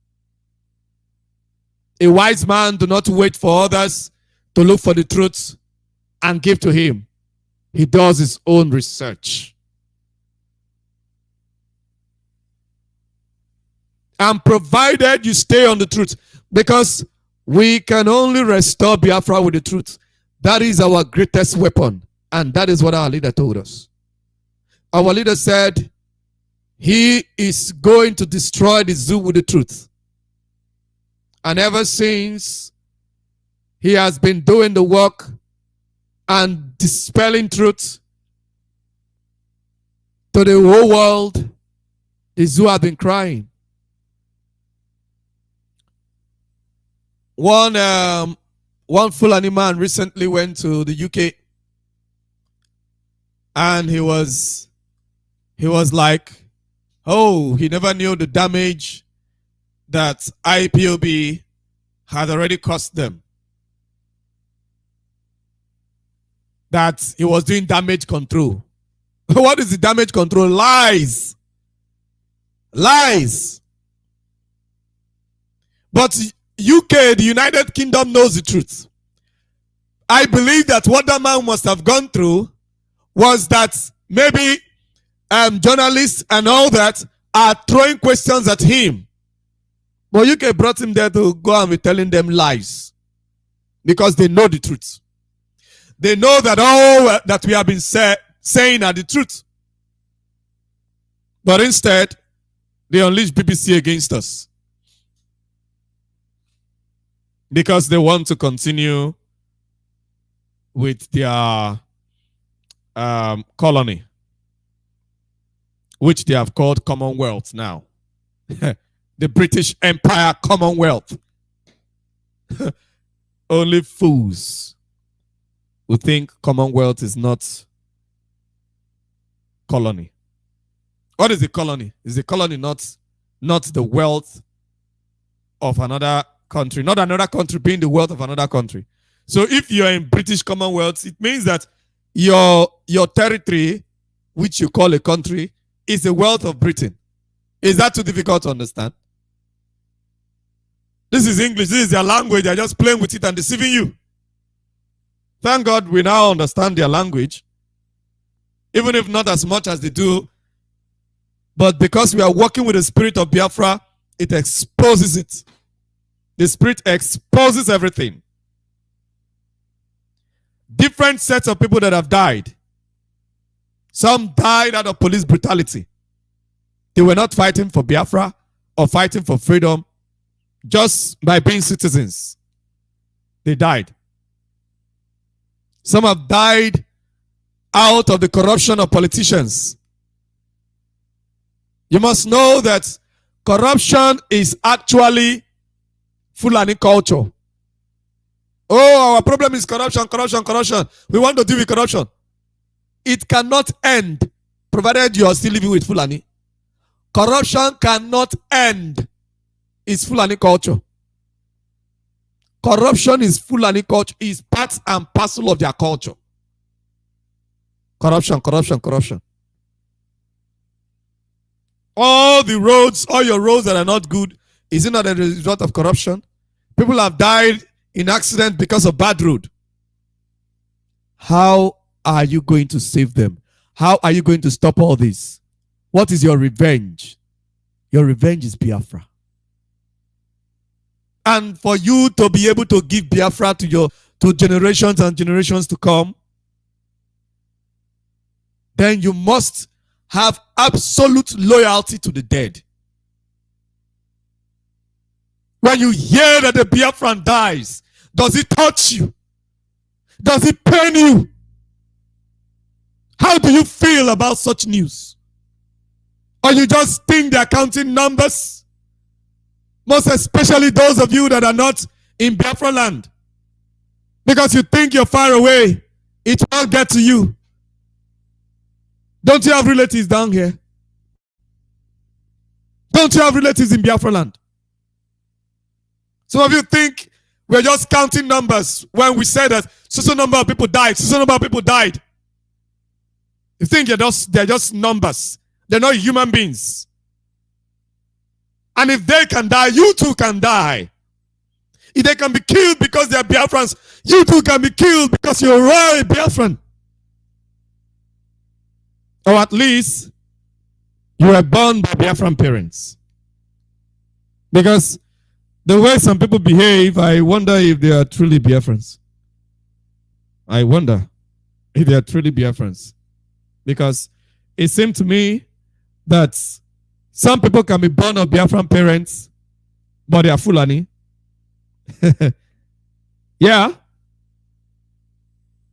A wise man do not wait for others to look for the truth and give to him. He does his own research. And provided you stay on the truth, because we can only restore Biafra with the truth. That is our greatest weapon. And that is what our leader told us. Our leader said he is going to destroy the zoo with the truth. And ever since, he has been doing the work and dispelling truth to the whole world. The zoo have been crying. One Fulani man recently went to the UK, and he was like, oh, he never knew the damage that IPOB had already caused them. That he was doing damage control. What is the damage control? Lies. Lies. But UK, the United Kingdom, knows the truth. I believe that what that man must have gone through was that maybe journalists and all that are throwing questions at him. But UK brought him there to go and be telling them lies. Because they know the truth. They know that all that we have been saying are the truth. But instead, they unleash BBC against us. Because they want to continue with their colony, which they have called Commonwealth now. The British Empire Commonwealth. Only fools who think Commonwealth is not colony. What is the colony? Is the colony not the wealth of another country, not another country being the wealth of another country. So if you're in British Commonwealth, it means that your territory, which you call a country, is the wealth of Britain. Is that too difficult to understand? This is English. This is their language. They're just playing with it and deceiving you. Thank God we now understand their language, even if not as much as they do. But because we are working with the spirit of Biafra, it exposes it. The spirit exposes everything. Different sets of people that have died. Some died out of police brutality. They were not fighting for Biafra or fighting for freedom. Just by being citizens, they died. Some have died out of the corruption of politicians. You must know that corruption is actually Fulani culture. Oh, our problem is corruption, corruption, corruption. We want to deal with corruption. It cannot end provided you are still living with Fulani. Corruption cannot end. It's Fulani culture. Corruption is Fulani culture. Is part and parcel of their culture. Corruption, corruption, corruption. All the roads, all your roads that are not good, is it not a result of corruption? People have died in accident because of bad road. How are you going to save them? How are you going to stop all this? What is your revenge? Your revenge is Biafra. And for you to be able to give Biafra to generations and generations to come, then you must have absolute loyalty to the dead. When you hear that the Biafran dies, does it touch you? Does it pain you? How do you feel about such news? Or you just think they're counting numbers? Most especially those of you that are not in Biafra land. Because you think you're far away, it won't get to you. Don't you have relatives down here? Don't you have relatives in Biafra land? Some of you think we're just counting numbers when we say that so number of people died, so number of people died. You think they're just numbers. They're not human beings. And if they can die, you too can die. If they can be killed because they are Biafrans, you too can be killed because you're a Biafran. Or at least you were born by Biafran parents. Because the way some people behave, I wonder if they are truly Biafrans. I wonder if they are truly Biafrans. Because it seemed to me that some people can be born of Biafran parents, but they are Fulani. Yeah.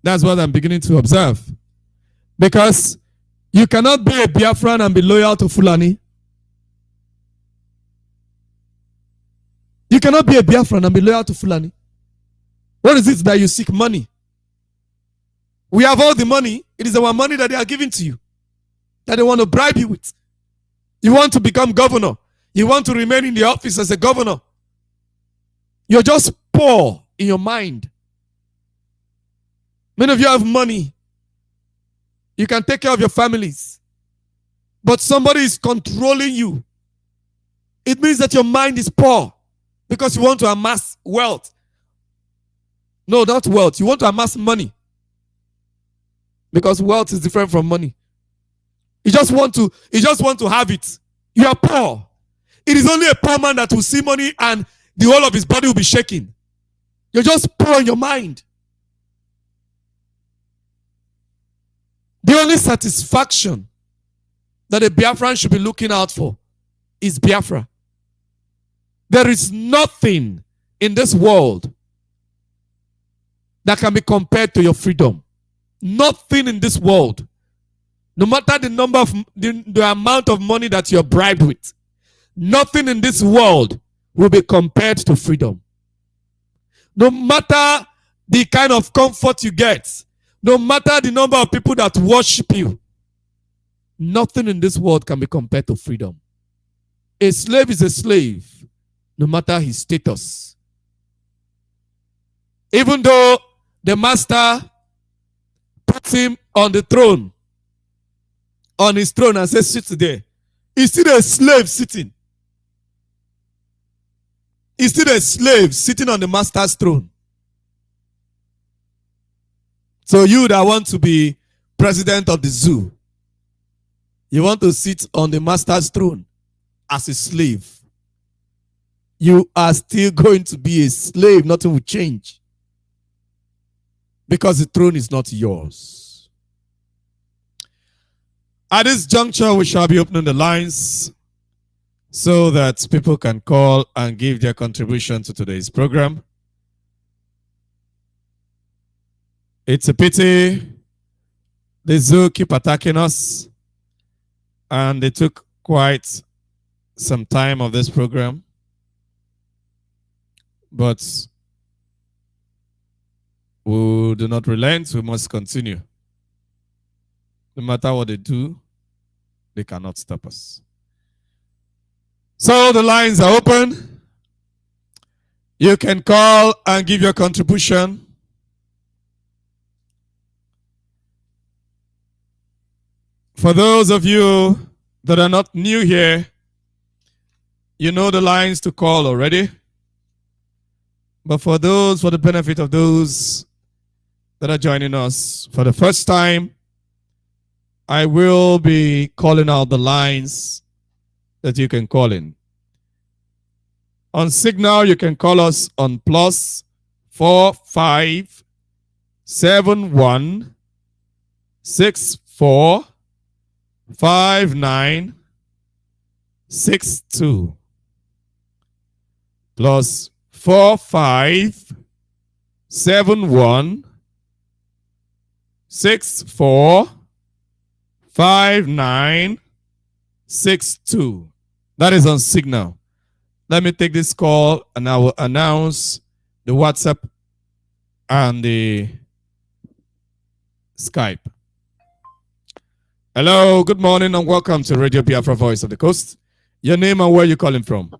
That's what I'm beginning to observe. Because you cannot be a Biafran and be loyal to Fulani. You cannot be a Biafran and be loyal to Fulani. What is it that you seek money? We have all the money. It is our money that they are giving to you, that they want to bribe you with. You want to become governor. You want to remain in the office as a governor. You're just poor in your mind. Many of you have money. You can take care of your families. But somebody is controlling you. It means that your mind is poor because you want to amass wealth. No, not wealth. You want to amass money. Because wealth is different from money. You just want to have it. You are poor. It is only a poor man that will see money and the whole of his body will be shaking. You're just poor in your mind. The only satisfaction that a Biafran should be looking out for is Biafra. There is nothing in this world that can be compared to your freedom. Nothing in this world. No matter the number of the amount of money that you're bribed with, nothing in this world will be compared to freedom. No matter the kind of comfort you get, no matter the number of people that worship you, nothing in this world can be compared to freedom. A slave is a slave, no matter his status. Even though the master puts him on the throne, on his throne, and says, sit there, he's still a slave sitting. He's still a slave sitting on the master's throne. So you that want to be president of the zoo, you want to sit on the master's throne as a slave, you are still going to be a slave. Nothing will change. Because the throne is not yours. At this juncture, we shall be opening the lines so that people can call and give their contribution to today's program. It's a pity the zoo keep attacking us, and they took quite some time of this program. But we do not relent. We must continue. No matter what they do, they cannot stop us. So the lines are open. You can call and give your contribution. For those of you that are not new here, you know the lines to call already. But for the benefit of those that are joining us for the first time, I will be calling out the lines that you can call in. On Signal, you can call us on +45 71 64 59 62 +45 71 64 59 62. That is on Signal. Let me take this call and I will announce the WhatsApp and the Skype. Hello, good morning and welcome to Radio Biafra Voice of the Coast. Your name and where you're calling from?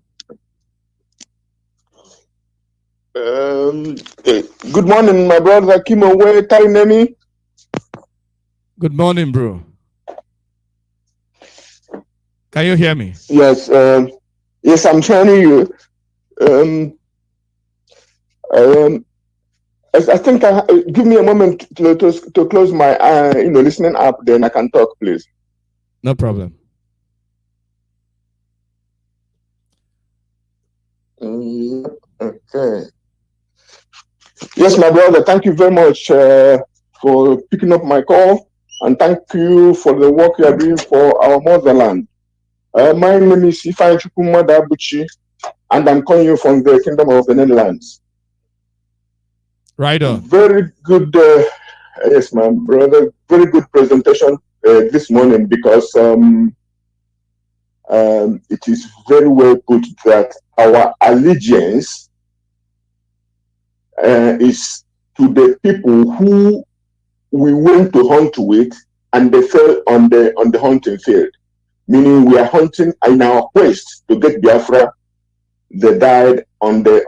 Good morning, my brother Kimowe Tainemi. Good morning, bro. Can you hear me? Yes, yes, I'm hearing you. I think give me a moment to close my listening app, then I can talk, please. No problem. Okay. Yes, my brother, thank you very much for picking up my call, and thank you for the work you are doing for our motherland. My name is Ifeanyi Chukwumadu Abuchi, and I'm calling you from the Kingdom of the Netherlands. Right on. Very good, yes, my brother, very good presentation this morning, because it is very well put that our allegiance is to the people who we went to hunt with, and they fell on the hunting field. Meaning we are hunting in our quest to get Biafra. They died on the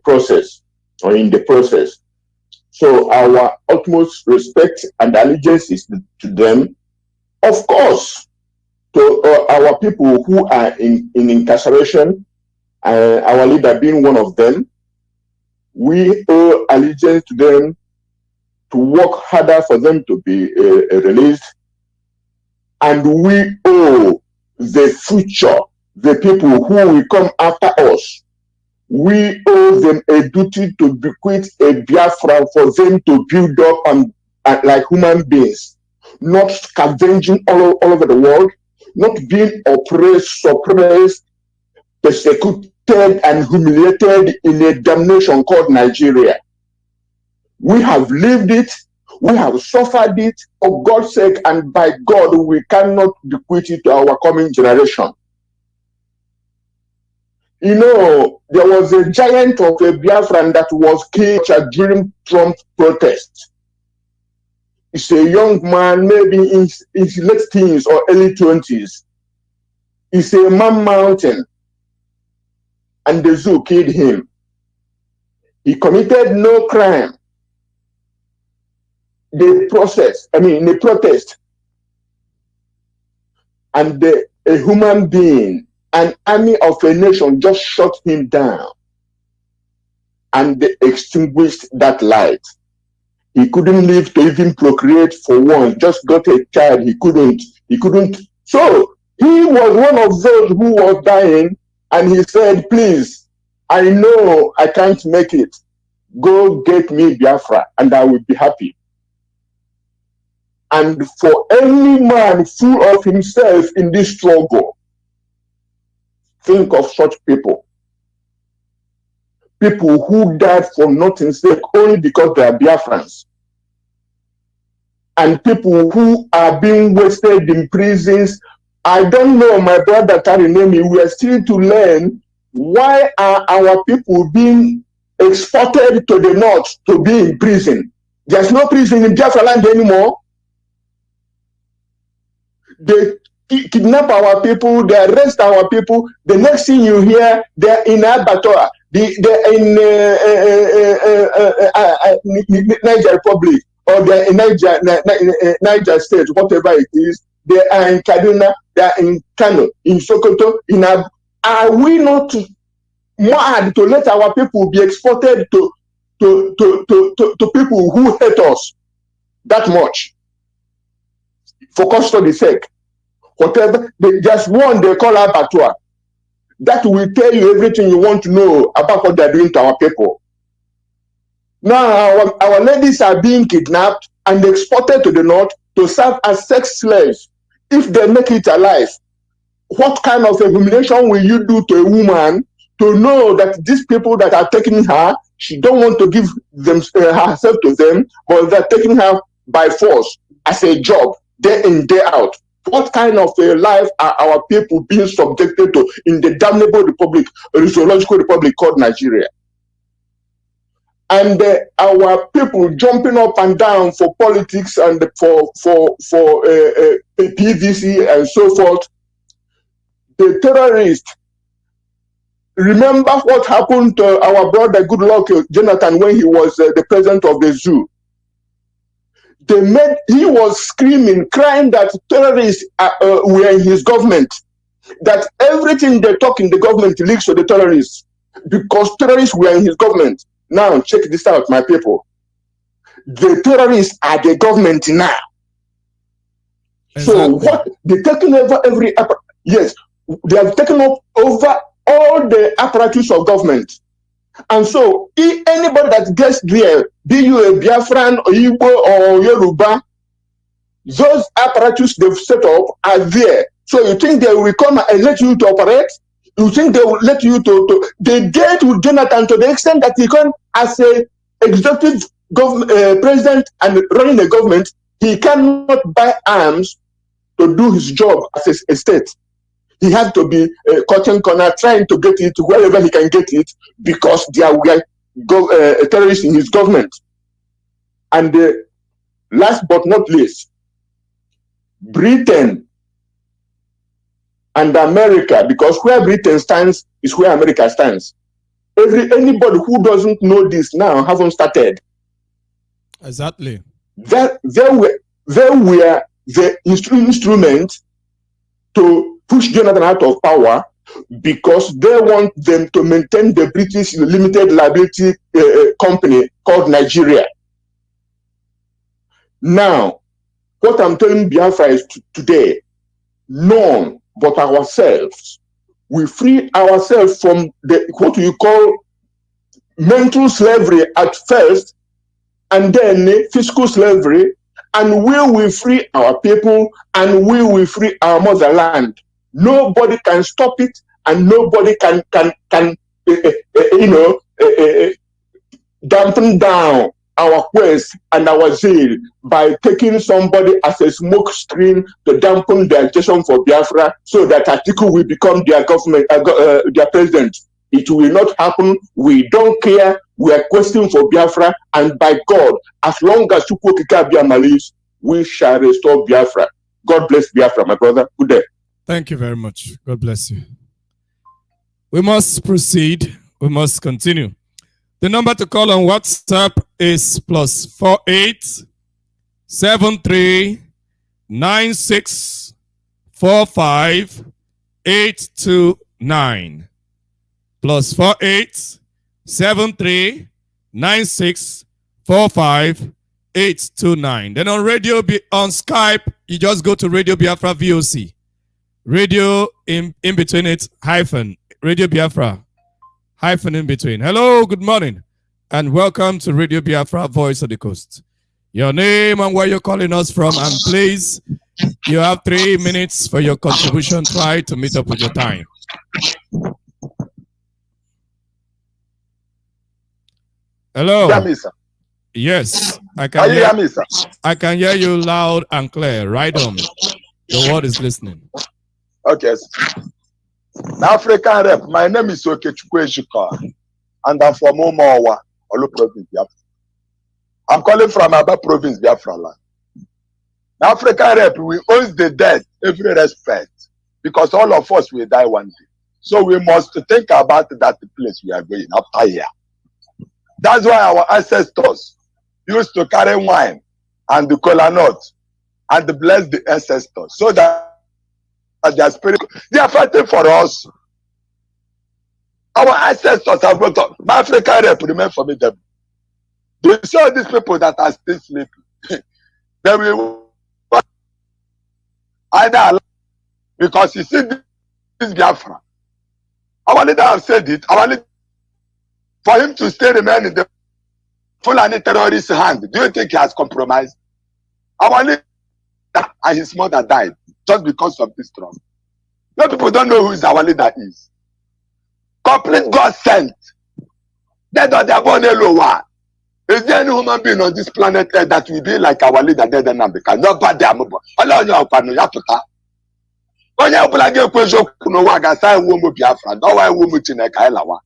process, or in the process. So our utmost respect and allegiance is to them. Of course, to our people who are in incarceration, our leader being one of them, we owe allegiance to them, to work harder for them to be released. And we owe the future, the people who will come after us, we owe them a duty to bequeath a Biafra for them to build up and like human beings, not scavenging all over the world, not being oppressed, suppressed, persecuted, and humiliated in a damnation called Nigeria. We have lived it. We have suffered it, for God's sake, and by God, we cannot bequeath it to our coming generation. You know, there was a giant of a Biafran that was killed during Trump protests. He's a young man, maybe in his late teens or early 20s. He's a man mountain, and the zoo killed him. He committed no crime. The protest, and a human being, an army of a nation just shot him down, and they extinguished that light. He couldn't live to even procreate for once, just got a child, he couldn't. So he was one of those who was dying, and he said, please, I know I can't make it. Go get me Biafra, and I will be happy. And for any man full of himself in this struggle, think of such people. People who died for nothing's sake only because they are Biafrans. And people who are being wasted in prisons. I don't know, my brother Tarinemi, we are still to learn why are our people being exported to the north to be in prison. There's no prison in Biafra land anymore. They kidnap our people, they arrest our people. The next thing you hear, they're in Abattoir, they're in Niger Republic, or they're in Niger State, whatever it is. They are in Kaduna, they are in Kano, in Sokoto, in Are we not mad to let our people be exported to people who hate us that much? For custody's sake, whatever, there's one they call Abattoir. That will tell you everything you want to know about what they're doing to our people. Now, our ladies are being kidnapped and exported to the north to serve as sex slaves. If they make it alive, what kind of humiliation will you do to a woman to know that these people that are taking her, she don't want to give herself to them, but they're taking her by force as a job, day in, day out? What kind of a life are our people being subjected to in the damnable republic, zoological republic called Nigeria? And our people jumping up and down for politics and for PVC and so forth. The terrorists, remember what happened to our brother Goodluck Jonathan when he was the president of the zoo? He was screaming, crying that terrorists were in his government, that everything they talk in the government leaks to the terrorists, because terrorists were in his government. Now, check this out, my people. The terrorists are the government now. Exactly. So what they're taking over yes, they have taken over all the apparatus of government. And so anybody that gets there, be you a Biafran or Igbo or Yoruba, those apparatus they've set up are there. So you think they will come and let you to operate? You think they will let you to they did with Jonathan to the extent that he can, as a executive president and running a government, he cannot buy arms to do his job as a state. He had to be cutting corner, trying to get it wherever he can get it, because there were terrorists in his government. And last but not least, Britain and America, because where Britain stands is where America stands. Anybody who doesn't know this now haven't started. Exactly. They were the instrument to push Jonathan out of power, because they want them to maintain the British limited liability company called Nigeria. Now, what I'm telling Biafra is today, none but ourselves. We free ourselves from what you call mental slavery at first, and then physical slavery, and we will free our people, and we will free our motherland. Nobody can stop it, and nobody can dampen down our quest and our zeal by taking somebody as a smoke screen to dampen the agitation for Biafra, so that Atiku will become their government, their president. It will not happen. We don't care. We are questing for Biafra, and by God, as long as Chukwuokike Abiama lives, we shall restore Biafra. God bless Biafra, my brother. Good day. Thank you very much. God bless you. We must proceed. We must continue. The number to call on WhatsApp is +48 73 96 45 829. +48 73 96 45 829. Then on on Skype, you just go to Radio Biafra VOC. Radio in between it, hyphen, Radio Biafra, hyphen in between. Hello, good morning, and welcome to Radio Biafra, Voice of the Coast. Your name and where you're calling us from, and please, you have 3 minutes for your contribution. Try to meet up with your time. Hello. Yes, I can hear me, sir. I can hear you loud and clear. Right on. The world is listening. Okay. The African rep, my name is Okechukwu Ejika, and I'm from Umowa, Olu Province, Biafra. I'm calling from Aba Province, Biafra land. The African rep, we owe the dead every respect, because all of us will die one day. So we must think about that place we are going after here. That's why our ancestors used to carry wine and the kola nut and bless the ancestors, so that their spirit, they are fighting for us. Our ancestors have brought up. My African rep remain formidable. You see all these people that are still sleeping. They will either, because you see this Biafra. Our leader have said it. Our leader, for him to still remain in the Fulani terrorist hand, do you think he has compromised? Our leader and his mother died just because of this trouble. No, people don't know who our leader is. Complete God sent. Dead on their born lower. Is there any human being on this planet Earth that will be like our leader, dead and America? Nobody. Allah no panu yaputa. Onye ọbụla ga-ekwu eziokwu n'ụwa ga-asa iwu ụmụ Biafra, n'ọwa iwu ụmụ Chineke anyị lawa.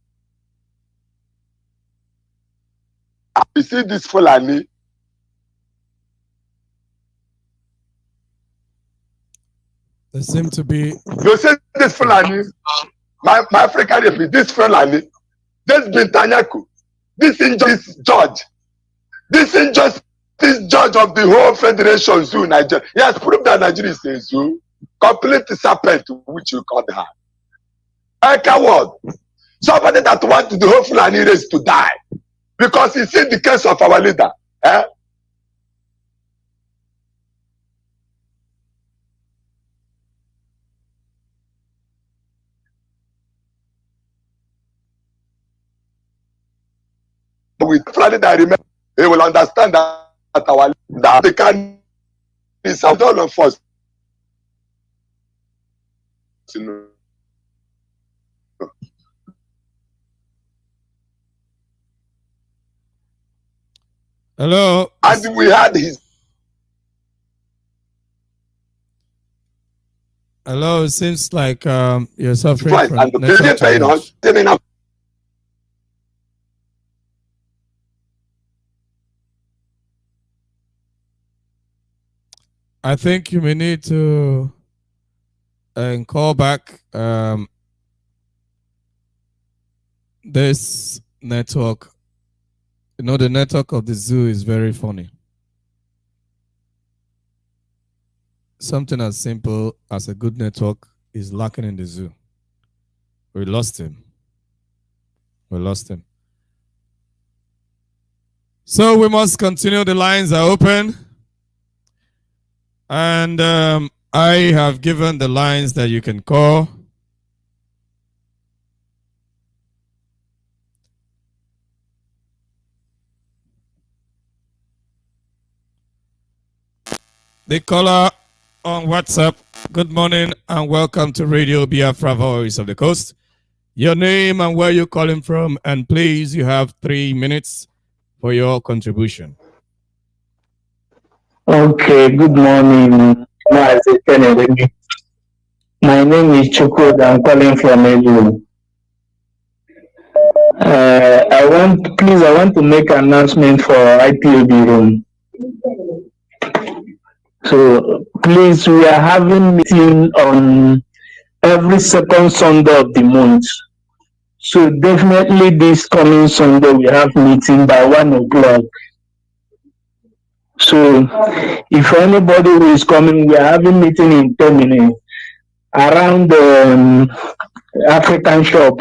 You see this Fulani. There seem to be. You see this Fulani, my African rep, this Fulani, this Bintanyaku, this injustice judge, this injustice judge of the whole Federation Zoo, Nigeria. He has proved that Nigeria is a zoo, complete serpent, which you call her. A coward. Somebody that wants the whole Fulani race to die. Because you see the case of our leader. Eh? With Fulani that remember, he will understand that our that the can is all of us. Hello. And we had his. Hello. It seems like you're suffering Right. from And the network challenge. I think you may need to call back this network. You know, the network of the zoo is very funny. Something as simple as a good network is lacking in the zoo. We lost him. We lost him. So we must continue. The lines are open. And I have given the lines that you can call. The caller on WhatsApp, good morning and welcome to Radio Biafra, Voice of the Coast. Your name and where you're calling from, and please, you have 3 minutes for your contribution. Okay, good morning. My name is Chukwu. I'm calling from Edu. I want to make an announcement for IPOB room. So please, we are having meeting on every second Sunday of the month. So definitely this coming Sunday we have meeting by 1 o'clock. So if anybody who is coming, we are having meeting in 10 minutes around the African shop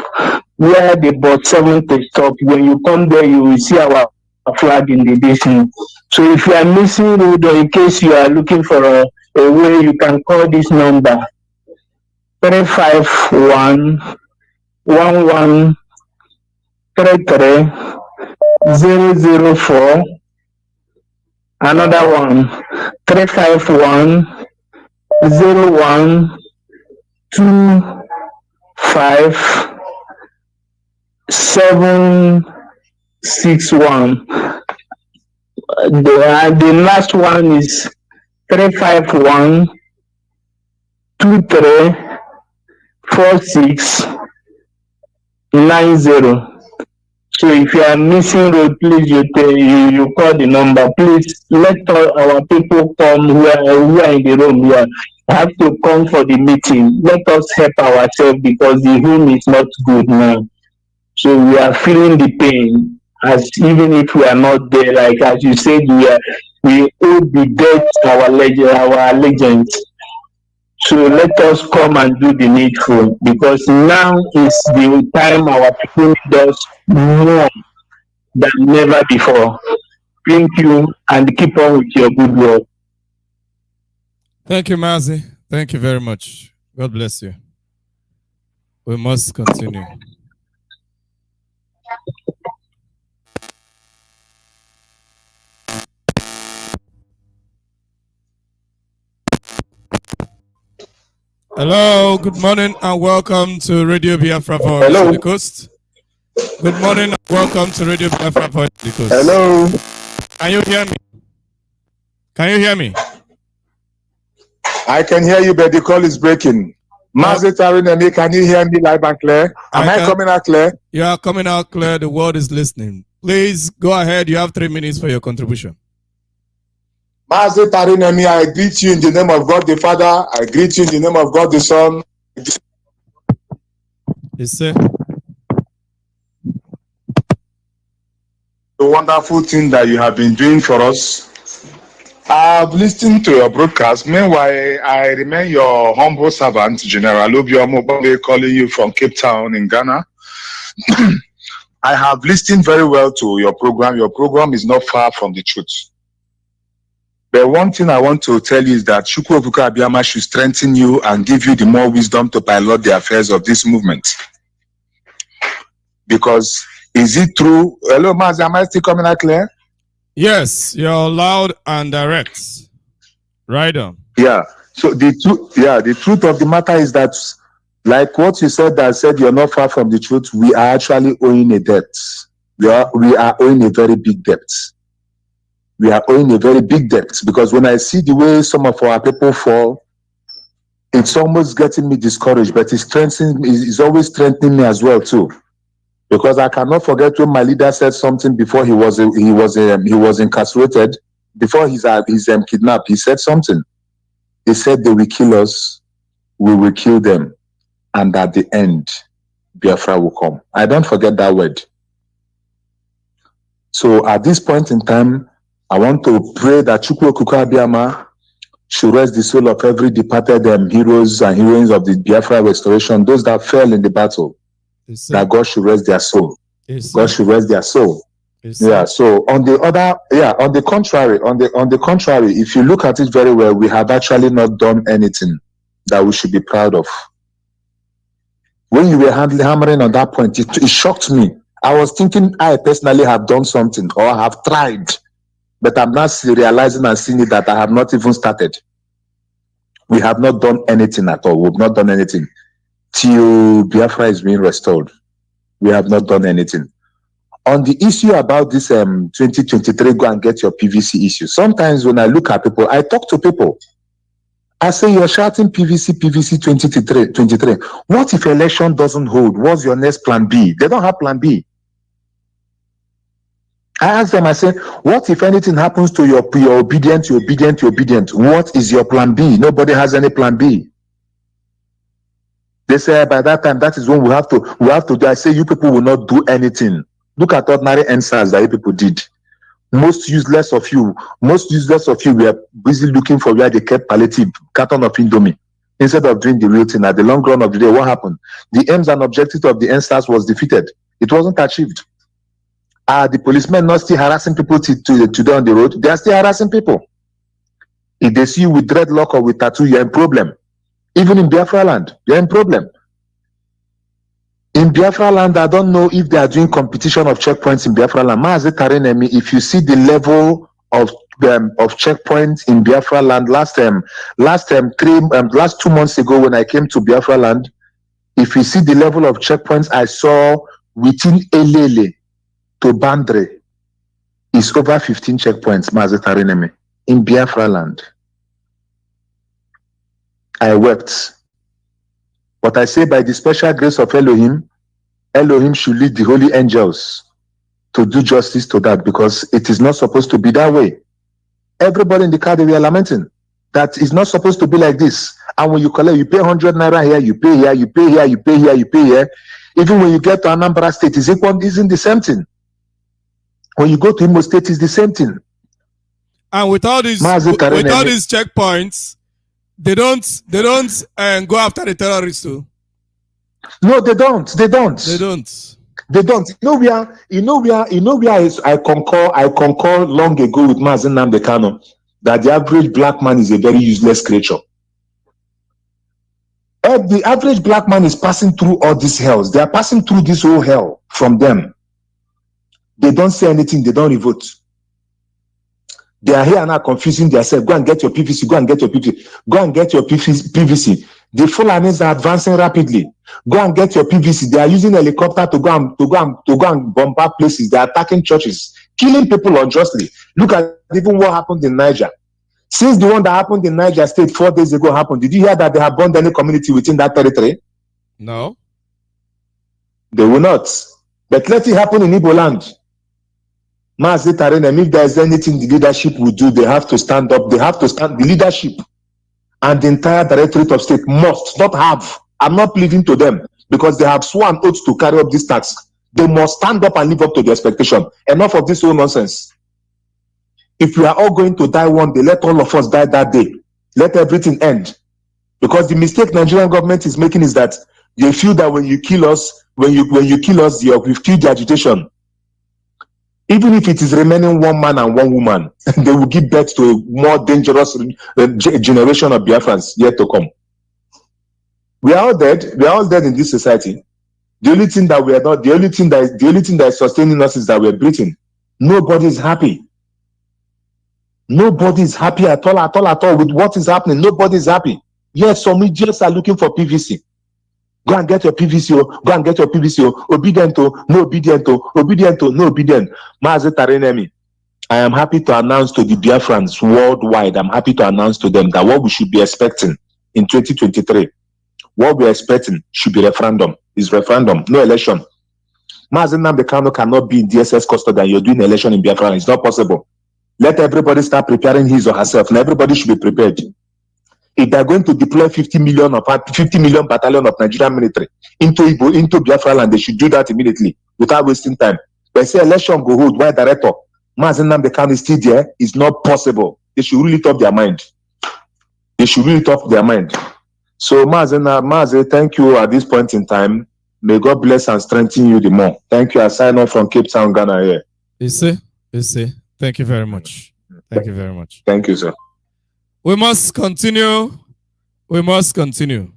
where the bus 70 stop. When you come there, you will see our flag in the distance. So if you are missing road or in case you are looking for a way, you can call this number 351 1133 004. Another one 351 01 25 761. The last one is 351 23 46 90. So if you are missing road, please you call the number. Please let all our people come who are in the room here. Have to come for the meeting. Let us help ourselves because the home is not good now. So we are feeling the pain. As even if we are not there, like as you said, we owe the debt to our legends. So let us come and do the needful because now is the time our people need us more than never before. Thank you and keep on with your good work. Thank you, Mazi. Thank you very much. God bless you. We must continue. Hello, good morning and welcome to Radio Biafra for the Coast. Good morning and welcome to Radio Biafra for the Coast. Hello. Can you hear me? Can you hear me? I can hear you, but the call is breaking. Mazi Tarinemi, can you hear me loud and clear? Am I coming out clear? You are coming out clear. The world is listening. Please go ahead. You have 3 minutes for your contribution. Mazi Tarinemi, I greet you in the name of God the Father. I greet you in the name of God the Son. Yes, sir. The wonderful thing that you have been doing for us. I've listened to your broadcast. Meanwhile, I remain your humble servant, General Obioma Obambe, calling you from Cape Town in Ghana. I have listened very well to your program. Your program is not far from the truth. But one thing I want to tell you is that Chukwu Okuka Abiyama should strengthen you and give you the more wisdom to pilot the affairs of this movement. Because is it true? Hello, Mazi, am I still coming out clear? Yes, you're loud and direct. Right on. Yeah. So the truth of the matter is that, like what you said, that said you're not far from the truth. We are actually owing a debt. We are owing a very big debt. We are owing a very big debt because when I see the way some of our people fall, it's almost getting me discouraged. But it's always strengthening me as well too. Because I cannot forget when my leader said something before he was incarcerated, before he's kidnapped. He said something. He said they will kill us, we will kill them, and at the end, Biafra will come. I don't forget that word. So at this point in time, I want to pray that Chukwu Okuka Abiyama should rest the soul of every departed heroes and heroines of the Biafra restoration, those that fell in the battle. Yes, that God should rest their soul. Yes, God should rest their soul. Yes, yeah. So on the contrary, if you look at it very well, we have actually not done anything that we should be proud of. When you were hammering on that point, it shocked me. I was thinking I personally have done something or have tried, but I'm not realizing and seeing it that I have not even started. We have not done anything at all. We've not done anything. Till Biafra is being restored, we have not done anything. On the issue about this 2023, go and get your PVC issue. Sometimes when I look at people, I talk to people. I say, you're shouting PVC 2023. What if election doesn't hold? What's your next plan B? They don't have plan B. I ask them, I say, what if anything happens to your obedient? What is your plan B? Nobody has any plan B. They say by that time, that is when we have to do. I say you people will not do anything. Look at ordinary answers that you people did. Most useless of you were busy looking for where they kept palliative carton of Indomie instead of doing the real thing. At the long run of the day, what happened? The aims and objectives of the NSAS was defeated. It wasn't achieved. Are the policemen not still harassing people today on the road? They are still harassing people. If they see you with dreadlock or with tattoo, you're in problem. Even in Biafra land, you're in problem. In Biafra land, I don't know if they are doing competition of checkpoints in Biafra land. Maazi Tarenemi, if you see the level of checkpoints in Biafra land last 2 months ago when I came to Biafra land, if you see the level of checkpoints I saw within Elele to Bandre, is over 15 checkpoints, Maazi Tarenemi, in Biafra land. I wept. But I say by the special grace of Elohim, Elohim should lead the holy angels to do justice to that, because it is not supposed to be that way. Everybody in the car, they were lamenting that it's not supposed to be like this. And when you collect, you pay 100 naira here, you pay here, you pay here, you pay here, you pay here. Even when you get to Anambra State, isn't the same thing. When you go to Imo State, it's the same thing. And with all these checkpoints, they don't go after the terrorists too. No, they don't. They don't. I concur long ago with Mazi Nnamdi Kanu that the average black man is a very useless creature. The average black man is passing through all these hells. They are passing through this whole hell from them. They don't say anything. They don't revote. They are here now confusing themselves. Go and get your PVC. Go and get your PVC. Go and get your PVC. The Fulanis are advancing rapidly. Go and get your PVC. They are using helicopter to go and bombard places. They are attacking churches, killing people unjustly. Look at even what happened in Niger. Since the one that happened in Niger State 4 days ago happened, did you hear that they have burned any community within that territory? No. They will not. But let it happen in Igbo land. Maazi Tarenemi, if there is anything the leadership will do, they have to stand up. They have to stand. The leadership and the entire directorate of state must not have. I'm not pleading to them because they have sworn oath to carry up this task. They must stand up and live up to the expectation. Enough of this whole nonsense. If we are all going to die one day, let all of us die that day. Let everything end. Because the mistake Nigerian government is making is that they feel that when you kill us, we've killed the agitation. Even if it is remaining one man and one woman, they will give birth to a more dangerous generation of Biafrans yet to come. We are all dead. We are all dead in this society. The only thing that we are not, the only thing that is sustaining us is that we are breathing. Nobody is happy. Nobody is happy at all with what is happening. Nobody is happy. Yes, some idiots are looking for PVC. Go and get your PVC. Go and get your PVC. Obedient, no obedient, obedient, no obedient. Maazi Tarenemi, I am happy to announce to the Biafrans worldwide, I'm happy to announce to them that what we should be expecting in 2023, what we are expecting should be referendum. Is referendum, no election. Maazi Nnamdi Kanu cannot be in DSS custody and you're doing election in Biafra. It's not possible. Let everybody start preparing his or herself, and everybody should be prepared. If they're going to deploy 50 million battalion of Nigerian military into Biafra land, they should do that immediately without wasting time. They say election go hold, why director? Maazi Nnamdi Kanu is still there. It's not possible. They should really top their mind. They should really top their mind. So Maazi, thank you at this point in time. May God bless and strengthen you the more. Thank you. I sign off from Cape Town, Ghana here. You see. Thank you very much. Thank you very much. Thank you, sir. We must continue. We must continue.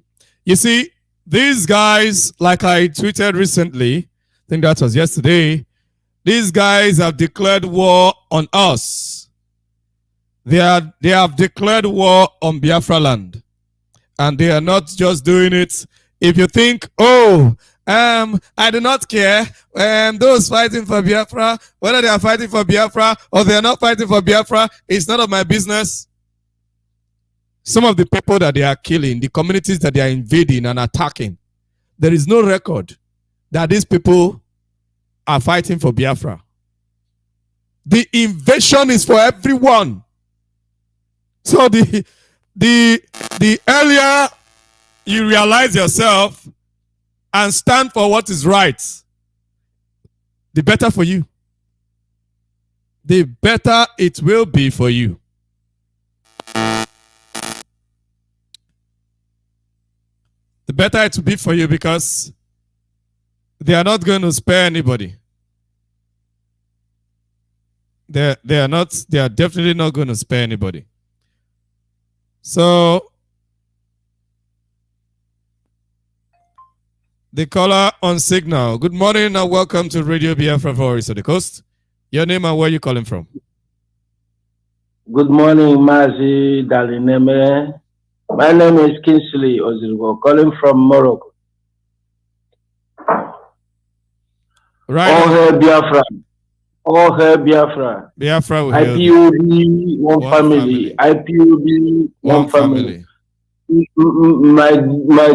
You see, these guys, like I tweeted recently, I think that was yesterday, these guys have declared war on us. They have declared war on Biafra land. And they are not just doing it. If you think, I do not care. Those fighting for Biafra, whether they are fighting for Biafra or they are not fighting for Biafra, it's none of my business. Some of the people that they are killing, the communities that they are invading and attacking, there is no record that these people are fighting for Biafra. The invasion is for everyone. So the earlier you realize yourself and stand for what is right, the better for you. The better it will be for you. The better it will be for you, because they are not going to spare anybody. They are definitely not going to spare anybody. So the caller on signal. Good morning and welcome to Radio Biafra Voice of the Coast. Your name and where you calling from? Good morning, Mazi Dalineme. My name is Kingsley Ozilgo, calling from Morocco. Right. All hail Biafra. All hail Biafra. Biafra will hail. IPOB, one family. IPOB, one family. My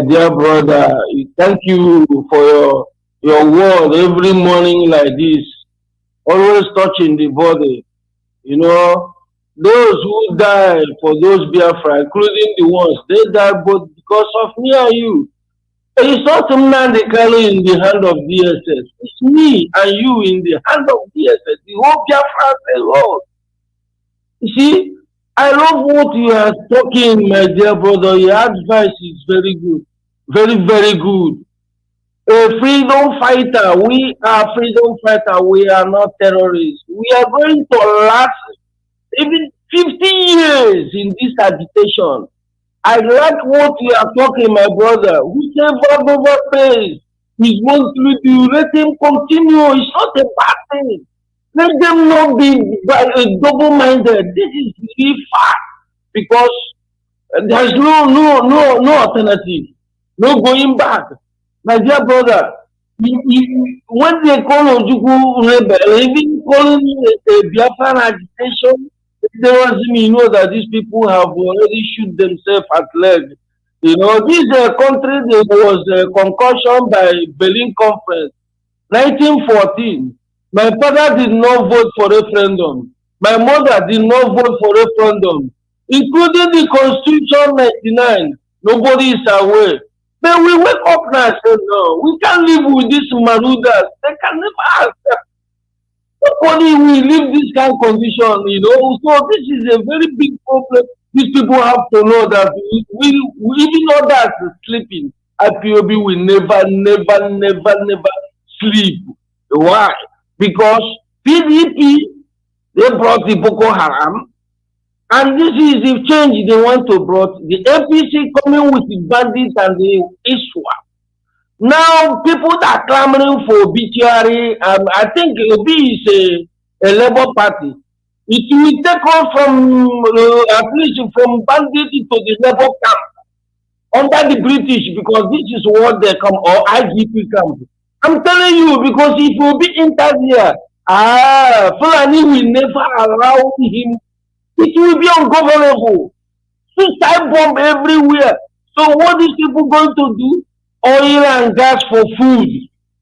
dear brother, thank you for your word every morning like this. Always touching the body. You know, those who die for those Biafra, including the ones, they died both because of me and you. It's not Nnamdi Kanu in the hand of DSS. It's me and you in the hand of DSS. The whole Biafra alone. You see, I love what you are talking, my dear brother. Your advice is very good. Very, very good. A freedom fighter. We are freedom fighter. We are not terrorists. We are going to last even 50 years in this agitation. I like what you are talking, my brother. Whichever pays is going to do, let him continue. It's not a bad thing. Let them not be double-minded. This is really fact, because there's no alternative, no going back. My dear brother, when they call Ojukwu rebel, even calling a Biafran agitation, you know that these people have already shoot themselves at leg. You know, this country, there was a concussion by Berlin Conference, 1914. My father did not vote for referendum. My mother did not vote for referendum, including the Constitution 99. Nobody is aware. But we wake up now and say, no, we can't live with these Marudas. They can never accept. Nobody will live this kind of condition, you know. So this is a very big problem. These people have to know that we even others sleeping. IPOB will never sleep. Why? Because PDP, they brought the Boko Haram, and this is the change they want to bring. The APC coming with the bandits and the ISWAP. Now, people that are clamoring for obituary, I think Obi is a Labour Party. It will take off from, at least from bandits to the Labour camp, under the British, because this is what they come, or IGP camp. I'm telling you, because if Obi enters here, Fulani will never allow him. It will be ungovernable. Suicide bomb everywhere. So what these people going to do? Oil and gas for food.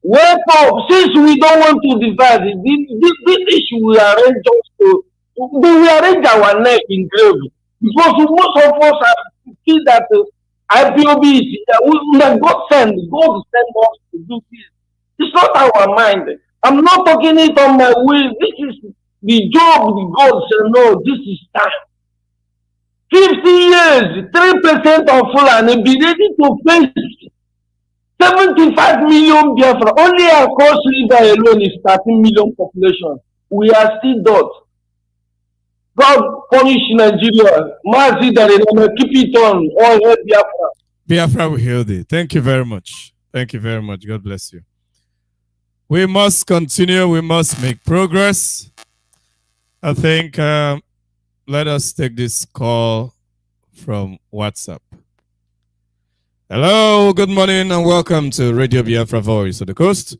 Wake up. Since we don't want to divide, this issue will arrange us to, they will arrange our neck in grave. Because most of us have seen that IPOB is here. God send us to do this. It's not our mind. I'm not talking it on my will. This is the job the God said, no, this is time. 50 years, 3% of Fulani be ready to face 75 million Biafra. Only across river alone is 13 million population. We are still dot. God punish Nigeria. Mazi Dalineme, keep it on. All hail Biafra. Biafra will heal thee. Thank you very much. Thank you very much. God bless you. We must continue. We must make progress. I think let us take this call from WhatsApp. Hello, good morning and welcome to Radio Biafra Voice of the Coast.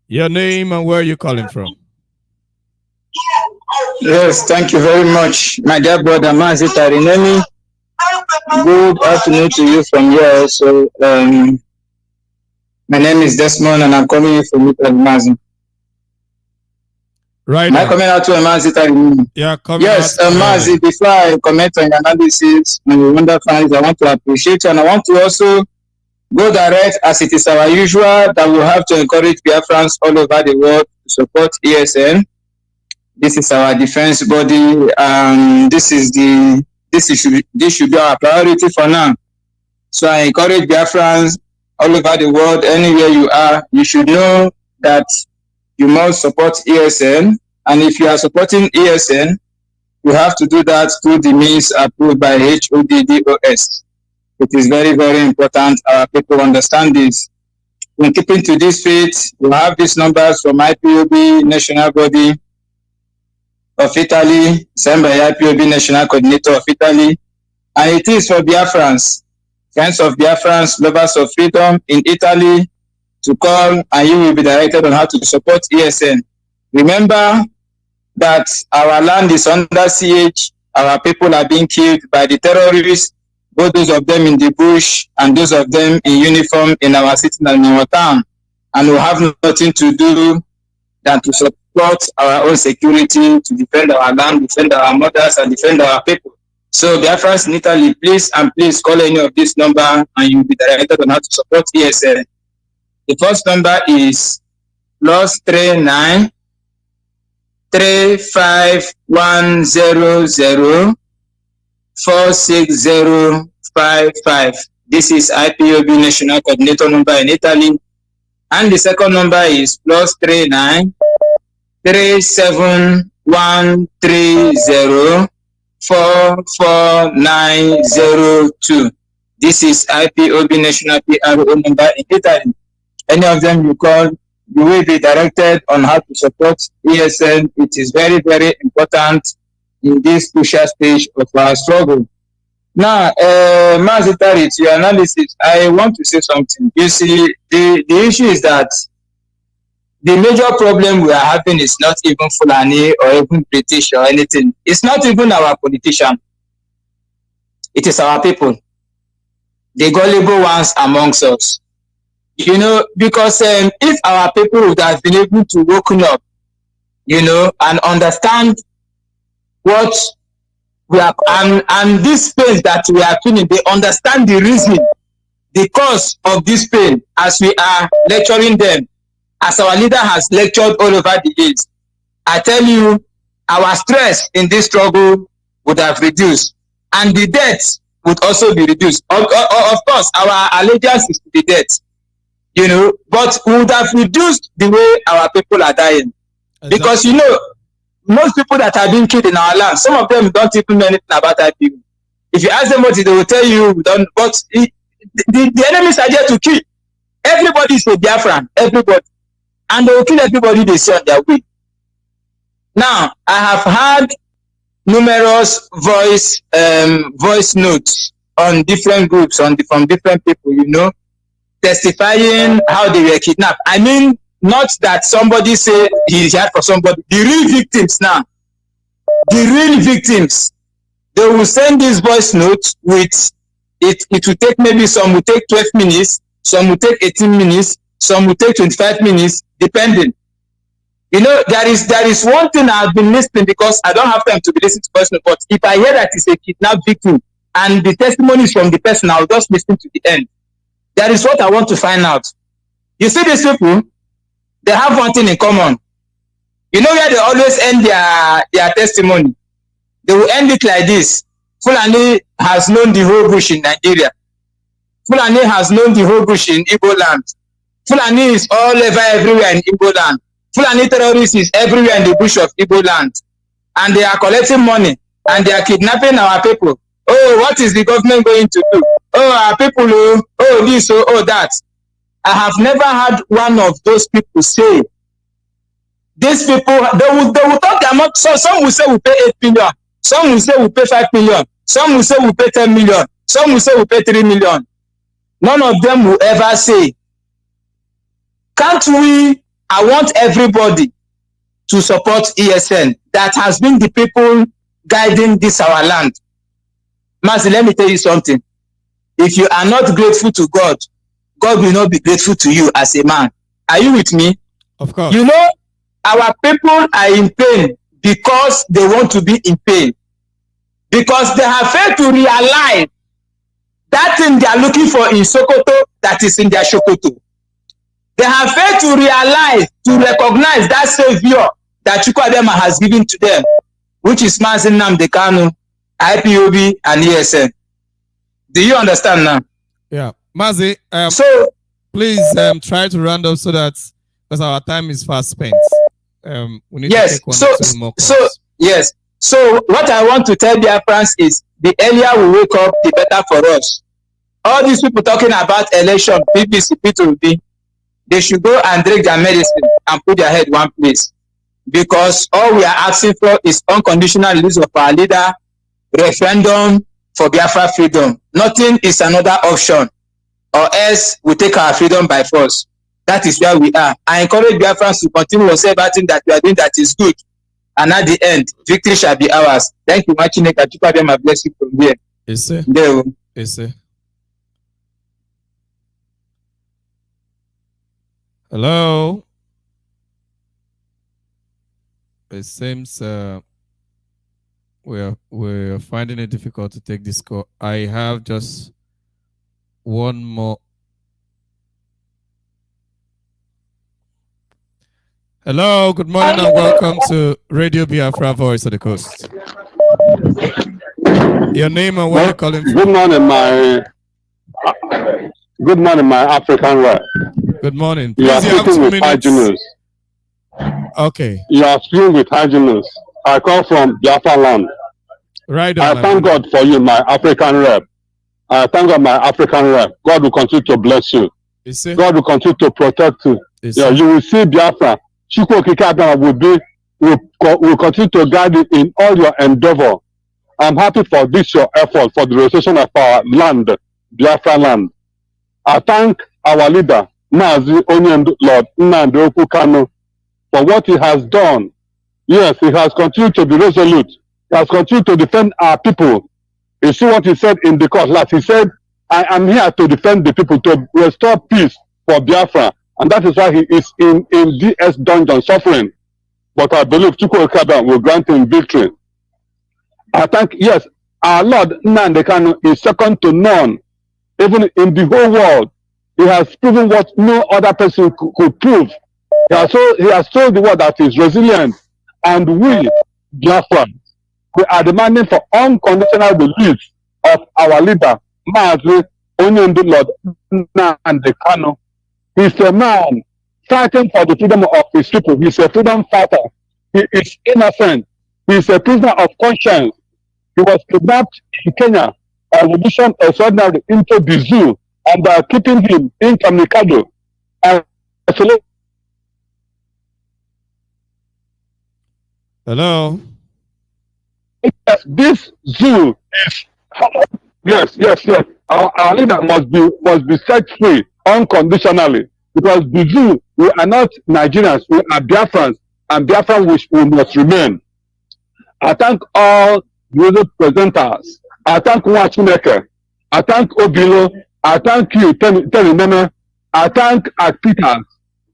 Your name and where are you calling from? Yes, thank you very much, my dear brother Mazi Dalineme. Good afternoon to you from here. So, my name is Desmond and I'm calling from Mazi. Right. Am I coming out to Mazi Dalineme? Yeah, yes, Mazi, before I comment on your analysis on the wonderful, I want to appreciate you and I want to also go direct, as it is our usual that we have to encourage Biafrans all over the world to support ESN. This is our defense body. This should be our priority for now. So I encourage Biafrans all over the world, anywhere you are, you should know that you must support ESN. And if you are supporting ESN, you have to do that through the means approved by HODDOS. It is very, very important our people understand this. In keeping to this faith, we have these numbers from IPOB, national body of Italy, sent by IPOB, national coordinator of Italy. And it is for Biafrans, friends of Biafrans, lovers of freedom in Italy, to call, and you will be directed on how to support ESN. Remember that our land is under siege, our people are being killed by the terrorists, both those of them in the bush and those of them in uniform in our city and in our town. And we have nothing to do than to support our own security, to defend our land, defend our mothers, and defend our people. So Biafrans in Italy, please call any of this number and you'll be directed on how to support ESN. The first number is +39 35100 46055. This is IPOB national coordinator number in Italy. And the second number is +39 37130 44902. This is IPOB national PRO number in Italy. Any of them you call, you will be directed on how to support ESN. It is very, very important in this crucial stage of our struggle. Now, Mazitari, to your analysis, I want to say something. You see, the issue is that the major problem we are having is not even Fulani or even British or anything. It's not even our politician. It is our people, the gullible ones amongst us. You know, because if our people would have been able to woken up, you know, and understand what we are, and this pain that we are feeling, they understand the reason, the cause of this pain, as we are lecturing them, as our leader has lectured all over the years. I tell you, our stress in this struggle would have reduced, and the deaths would also be reduced. Of course, our allegiance is to the death, you know, but we would have reduced the way our people are dying. Exactly. Because, you know, most people that are being killed in our land, some of them don't even know anything about that people. If you ask them what, they will tell you, don't, but the enemies are there to kill. Everybody is a Biafran, everybody. And they will kill everybody they see on their way. Now, I have had numerous voice notes on different groups, from different people, you know, testifying how they were kidnapped. I mean, not that somebody say he had for somebody. The real victims now, the real victims, they will send this voice note with it. It will take, maybe some will take 12 minutes, some will take 18 minutes, some will take 25 minutes, depending. You know, there is one thing I've been listening, because I don't have time to be listening to voice note, but if I hear that it's a kidnapped victim and the testimony is from the person, I'll just listen to the end. That is what I want to find out. You see, these people, they have one thing in common. You know where they always end their testimony? They will end it like this: Fulani has known the whole bush in Nigeria. Fulani has known the whole bush in Igbo land. Fulani is all over everywhere in Igbo land. Fulani terrorists is everywhere in the bush of Igbo land. And they are collecting money and they are kidnapping our people. Oh, what is the government going to do? Oh, our people, oh this, oh that. I have never had one of those people say, these people, they will talk their amount. So some will say we pay 8 million. Some will say we pay 5 million. Some will say we pay 10 million. Some will say we pay 3 million. None of them will ever say, can't we, I want everybody to support ESN that has been the people guiding this our land. Mazi, let me tell you something. If you are not grateful to God, God will not be grateful to you as a man. Are you with me? Of course. You know, our people are in pain because they want to be in pain. Because they have failed to realize that thing they are looking for in Sokoto, that is in their Sokoto. They have failed to realize, to recognize that savior that Chukwuemeka has given to them, which is Mazi Nnamdi Kanu, IPOB, and ESN. Do you understand now? Yeah, Mazi. So please try to round up so that, because our time is fast spent. We need to take one or two more calls. Yes. So what I want to tell Biafrans is, the earlier we wake up, the better for us. All these people talking about election, BBC, P2B, they should go and drink their medicine and put their head one place. Because all we are asking for is unconditional release of our leader, referendum for Biafra freedom. Nothing is another option, or else we take our freedom by force. That is where we are. I encourage Biafrans to continue to say everything that we are doing that is good. And at the end, victory shall be ours. Thank you, Machineka. Chukwuemeka bless you from here. Yes, sir. There. Yes, sir. Hello. It seems we're finding it difficult to take this call. I have just one more. Hello, good morning and welcome to Radio Biafra Voice of the Coast. Your name and where you're calling from? Good morning, my African rep. Good morning. You are Please, you have speaking 2 with minutes. Haji News. Okay. You are speaking with Haji News. I come from Biafra land. Right I on, thank God for you, my African rep. I thank God, my African rep. God will continue to bless you. Yes, sir. God will continue to protect you. Yes, Yeah, sir. you will see Biafra. Chukwu Okike Abịama will continue to guide you in all your endeavor. I'm happy for this your effort for the restoration of our land, Biafra land. I thank our leader, Mazi Onyendu Lord Nnamdi Okwu Kanu, for what he has done. Yes, he has continued to be resolute. He has continued to defend our people. You see what he said in the court last. He said, I am here to defend the people, to restore peace for Biafra. And that is why he is in DS dungeon suffering. But I believe Chukwu Okike Abịama will grant him victory. I thank, yes, our Lord Nnamdi Kanu is second to none. Even in the whole world, he has proven what no other person could prove. He has told the world that he is resilient. And we, Biafra, we are demanding for unconditional release of our leader, Mazi Onyendu Lord Nnamdi Kanu. He's a man fighting for the freedom of his people. He's a freedom fighter. He is innocent. He's a prisoner of conscience. He was kidnapped in Kenya by Revolution Extraordinary into the zoo, and they are keeping him incommunicado. Hello. Yes, this zoo is yes. Our leader must be set free unconditionally, because the zoo, we are not Nigerians, we are Biafrans, and Biafran we must remain. I thank all the presenters. I thank Nwachineke. I thank Obilo. I thank you, Telineme. I thank Peters.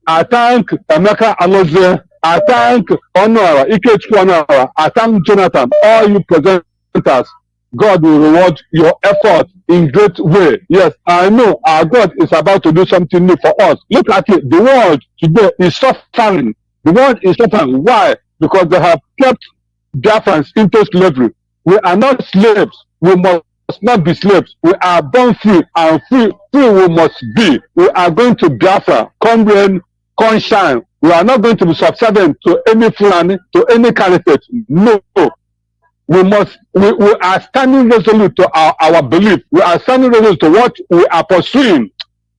I thank Emeka Alozie. I thank Honora, Ikechukwu Honora. I thank Jonathan, all you presenters. God will reward your effort in great way. Yes, I know our God is about to do something new for us. Look at it. The world today is suffering. The world is suffering. Why? Because they have kept Biafrans into slavery. We are not slaves. We must not be slaves. We are born free, and free we must be. We are going to Biafra. Come rain, come shine. We are not going to be subservient to any Fulani, to any caliphate. No. We are standing resolute to our belief. We are standing resolute to what we are pursuing.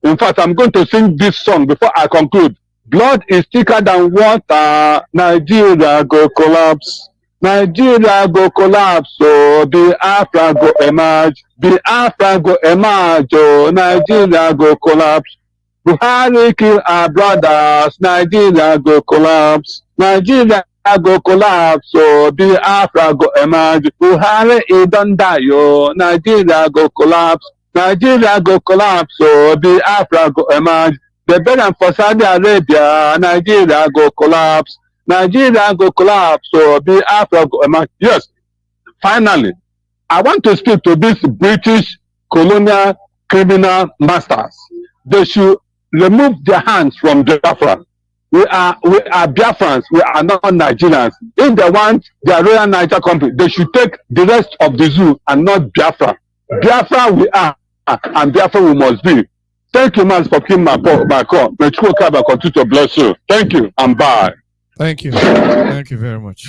In fact, I'm going to sing this song before I conclude. Blood is thicker than water. Nigeria go collapse. Nigeria go collapse. So Biafra go emerge. Biafra go emerge. Oh, Nigeria go collapse. Buhari kill our brothers. Nigeria go collapse. Nigeria go collapse, so Biafra go emerge. Buhari he don't die, yo. Nigeria go collapse. Nigeria go collapse, so Biafra go emerge. The better for Saudi Arabia. Nigeria go collapse. Nigeria go collapse, so Biafra go emerge. Yes, finally, I want to speak to this British colonial criminal masters. They should remove their hands from Biafra. We are Biafrans. We are not Nigerians. If they want their Royal Niger Company, they should take the rest of the zoo and not Biafra. Biafra we are, and Biafra we must be. Thank you, man, for picking my call. May Chukwuka continue to bless you. Thank you, and bye. Thank you. Thank you very much.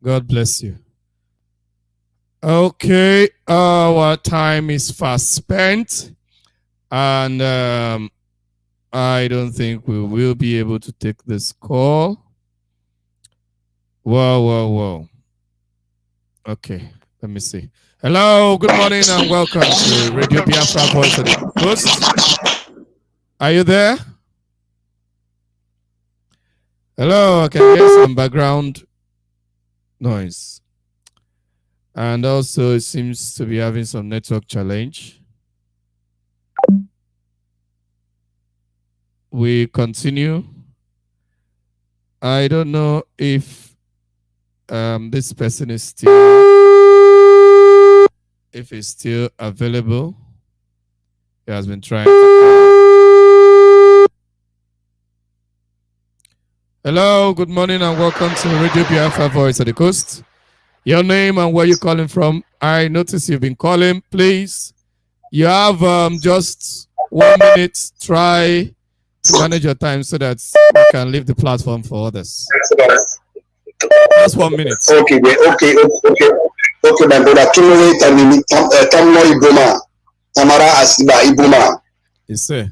God bless you. Okay, our time is fast spent, and I don't think we will be able to take this call. Wow. Okay, let me see. Hello, good morning, and welcome to Radio Biafra Voice of the Coast. Are you there? Hello, I can hear some background noise. And also, it seems to be having some network challenge. We continue. I don't know if this person is still available. He has been trying to... Hello, good morning, and welcome to Radio Biafra Voice of the Coast. Your name and where you're calling from. I notice you've been calling. Please, you have just 1 minute. Try to manage your time so that you can leave the platform for others. Just 1 minute. Okay, my brother. Tamno Iboma, Tamara Asiba Iboma. Yes, sir.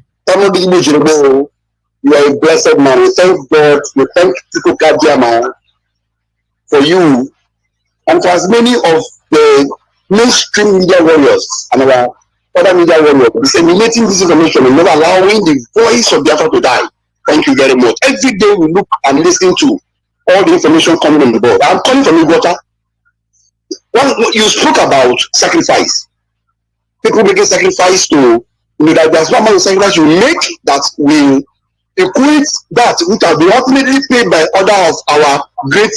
You are a blessed man. We thank God. We thank Tiko Kadiama for you and for as many of the mainstream media warriors and our other media warriors disseminating this information and not allowing the voice of Biafra to die. Thank you very much. Every day we look and listen to all the information coming on the board. I'm calling from Ugota. You spoke about sacrifice. People making sacrifice to, that there's one amount of sacrifice you make that will equate that which has been ultimately paid by other of our great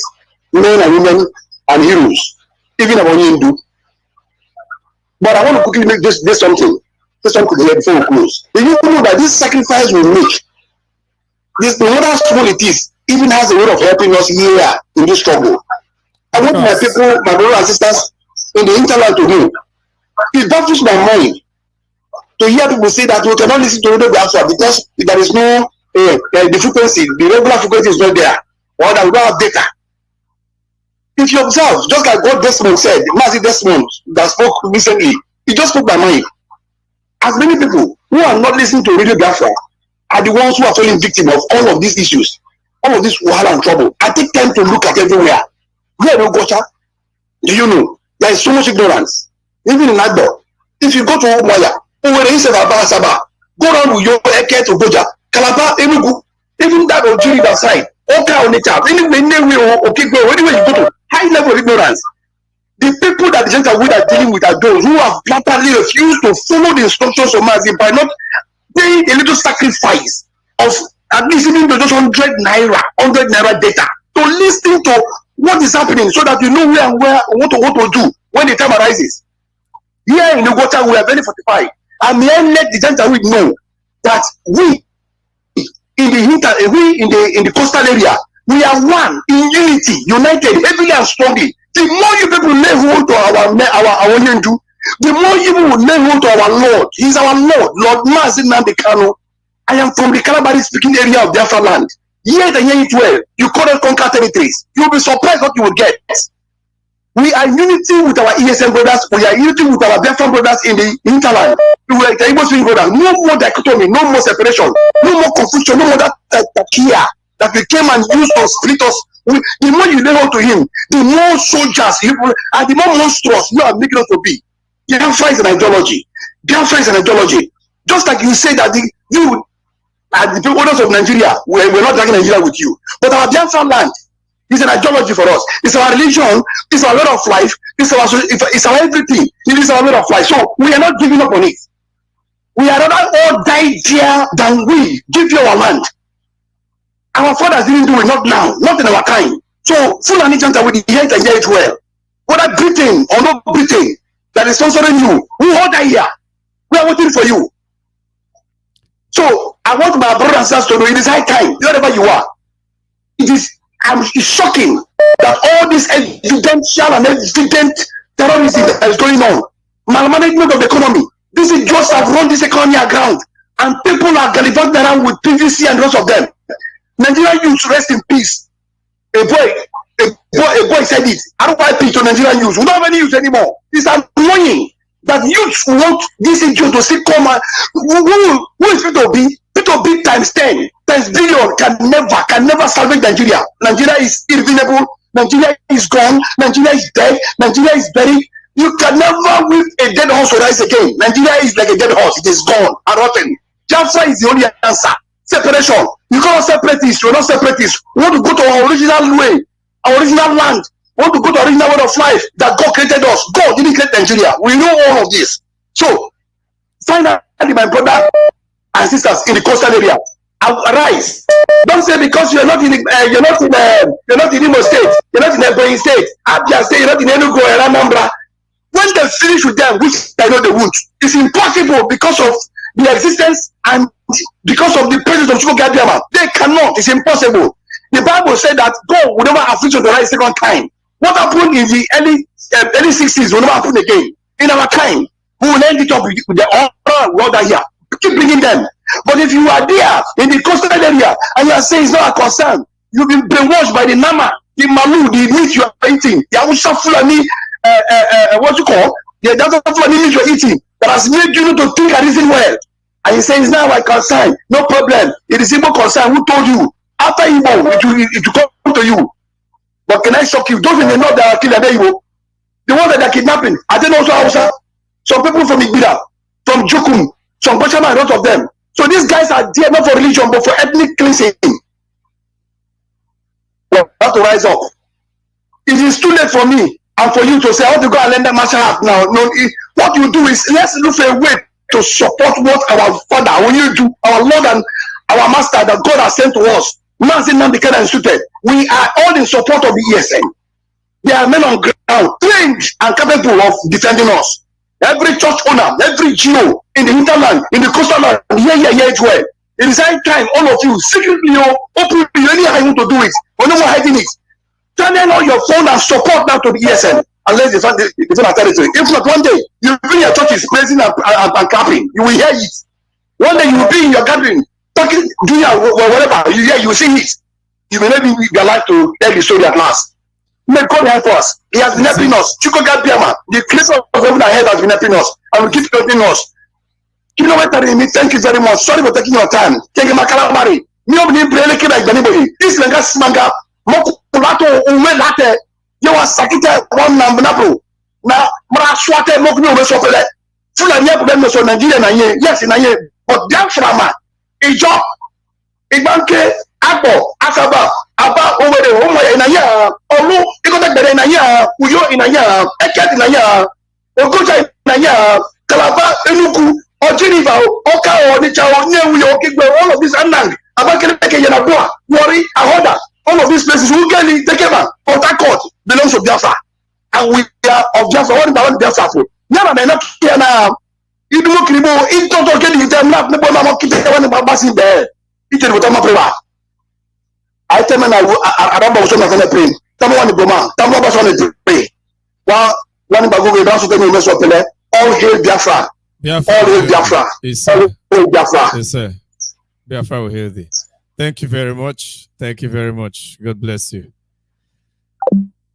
men and women and heroes, even about Hindu. But I want to quickly make this something here before we close. Do you know that this sacrifice we make, no matter how small it is, even has a way of helping us here in this struggle? I want my people, my brothers and sisters in the internet to know. It baffles my mind to hear people say that we cannot listen to Radio Biafra because there is no the frequency, the regular frequency is not there, or that we don't have data. If you observe, just like what Desmond said, Mazi Desmond that spoke recently, he just spoke my mind. As many people who are not listening to Radio Biafra are the ones who are falling victim of all of these issues, all of this wahala and trouble. I take time to look at everywhere. Where no gotcha? Do you know? There is so much ignorance. Even in Agbo, if you go to Omaya, Saba, go down with your Eke to Boja, Calabar, Enugu, even that Ojiri that side, Oka on the top, anyway you go to high level of ignorance. The people that the Gentiles we are dealing with are those who have blatantly refused to follow the instructions of Mazi by not paying a little sacrifice of at least even those 100 naira data to listen to what is happening so that you know where what to do when the time arises. Here in Ugota, we are very fortified. And may I let the Gentiles know that we in the coastal area, we are one in unity, united, heavily and strongly. The more you people lay hold to our Yendu, the more you will lay hold to our Lord. He's our Lord, Lord Mazi Nnamdi Kanu. I am from the Kalabari speaking area of Biafra land. Yet and hear it well. You call it conquer territories. You'll be surprised what you will get. We are unity with our ESM brothers. We are unity with our Biafra brothers in the hinterland. We are the Igbo speaking brothers. No more dichotomy, no more separation, no more confusion, no more that that we came and used to split us. The more you lay hold to him, the more soldiers and the more monstrous you are making us to be. Biafra is an ideology. Biafra is an ideology. Just like you say that you and the owners of Nigeria, we're not dragging Nigeria with you. But our Biafra land is an ideology for us. It's our religion, it's our way of life, it's our everything. It is our way of life. So we are not giving up on it. We are rather all die there than we give you our land. Our fathers didn't do it, not now, not in our time. So Fulani Janta will hear it and hear it well. Whether Britain or not Britain, that is sponsoring you. We hold that here. We are waiting for you. So I want my brothers and sisters to know it is high time, wherever you are. It's shocking that all this evidential and evident terrorism that is going on, malmanagement of the economy, this is just have run this economy aground, and people are gallivanting around with PVC and the rest of them. Nigerian youth, rest in peace. A boy said it. I don't buy peace to Nigerian youth. We don't have any youth anymore. It's annoying that youth want this issue to still come and who is P2B? P2B times 10 times billion can never salvage Nigeria. Nigeria is irredeemable. Nigeria is gone. Nigeria is dead. Nigeria is buried. You can never whip a dead horse to rise again. Nigeria is like a dead horse. It is gone and rotten. Jaffa is the only answer. Separation. You cannot separate this. You are not separate this. We want to go to our original way, our original land. We want to go to our original way of life that God created us. God didn't create Nigeria. We know all of this. So, finally, my brother and sisters in the coastal area, arise. Don't say because you're not in Imo State, you're not in Ebonyi State, Abia State, you're not in Enugu or Anambra. When they finish with them, which I know they won't, it's impossible because of the existence and because of the presence of Chukwu Gadiama. They cannot. It's impossible. The Bible said that God will never afflict you the right second time. What happened in the early 60s will never happen again. In our time, we will end it up with the other world here. Keep bringing them. But if you are there in the coastal area and you are saying it's not a concern, you've been brainwashed by the nama, the malu, the meat you are eating, the Awusha Fulani, what you call, the Awusha Fulani meat you are eating, that has made you to think and reason well. And you say it's not my concern, no problem. It is Igbo concern. Who told you? After Igbo, it will come to you. But can I shock you? Those in the north that are killing Igbo, the ones that are kidnapping, are they also Hausa? Some people from Igbira, from Jokum, some Bashama, a lot of them. So these guys are there not for religion, but for ethnic cleansing. Well, I have to rise up. It is too late for me and for you to say, I want to go and lend that martial art now. No, what you do is, let's look for a way to support what our Father, when you do, our Lord and our Master that God has sent to us. We are all in support of the ESN. There are men on ground, trained and capable of defending us. Every church owner, every GO in the hinterland, in the coastal land, it well. It is high time, all of you, secretly, openly, anyhow you want to do it, but no more hiding it. Turn on your phone and support now to the ESN, unless they find a territory. If not, one day, you bring your churches praising and clapping, you will hear it. One day you will be in your gathering, talking, doing whatever, you hear, you will see it. You may not be alive to tell the story at last. May God help us. He has been helping us. Chukwu Gadiama, the creator of heaven and earth, has been helping us, and will keep helping us. Thank you very much. Sorry for taking your time. Thank you, Makalamari. This Langas manga, Mokulato, Ume Late, you are Sakita, one Nambanapro. Now, Maraswate, Mokno, Sopele, Fulania, Bemeso, Nigeria, yes, in a year, but Biaframa, Ijo, Ibanke, Abo, Asaba, Aba, over the home in a year, Olu, Ikotek in a year, Uyo in a year, Eket in a year, Ogoja in a year, Kalaba, Enuku, or Geneva, Oka, or Nichao, New all of this Anang, Abakeke Yanabua, Wari, Ahoda, all of these places who get it, take over. Port Harcourt belongs to Biafra. And we are of Biafra, what about Biafra for? Now, they're not here now. You do look, in total, getting them up, the Bonamo, keep the Babasi there. It is what I'm a I tell me, I don't know what's going to pray. Tell me one Boma, tell me what's going to pray. Well, one Bago, also tell me, all hail Biafra. All hail Biafra. All hail Biafra. Yes, sir. Biafra will hear thee. Thank you very much. Thank you very much. God bless you.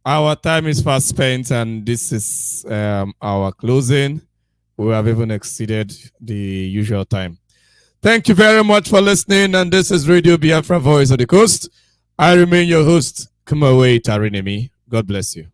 Our time is fast spent, and this is our closing. We have even exceeded the usual time. Thank you very much for listening, and this is Radio Biafra Voice of the Coast. I remain your host, Kumawe Tarinemi. God bless you.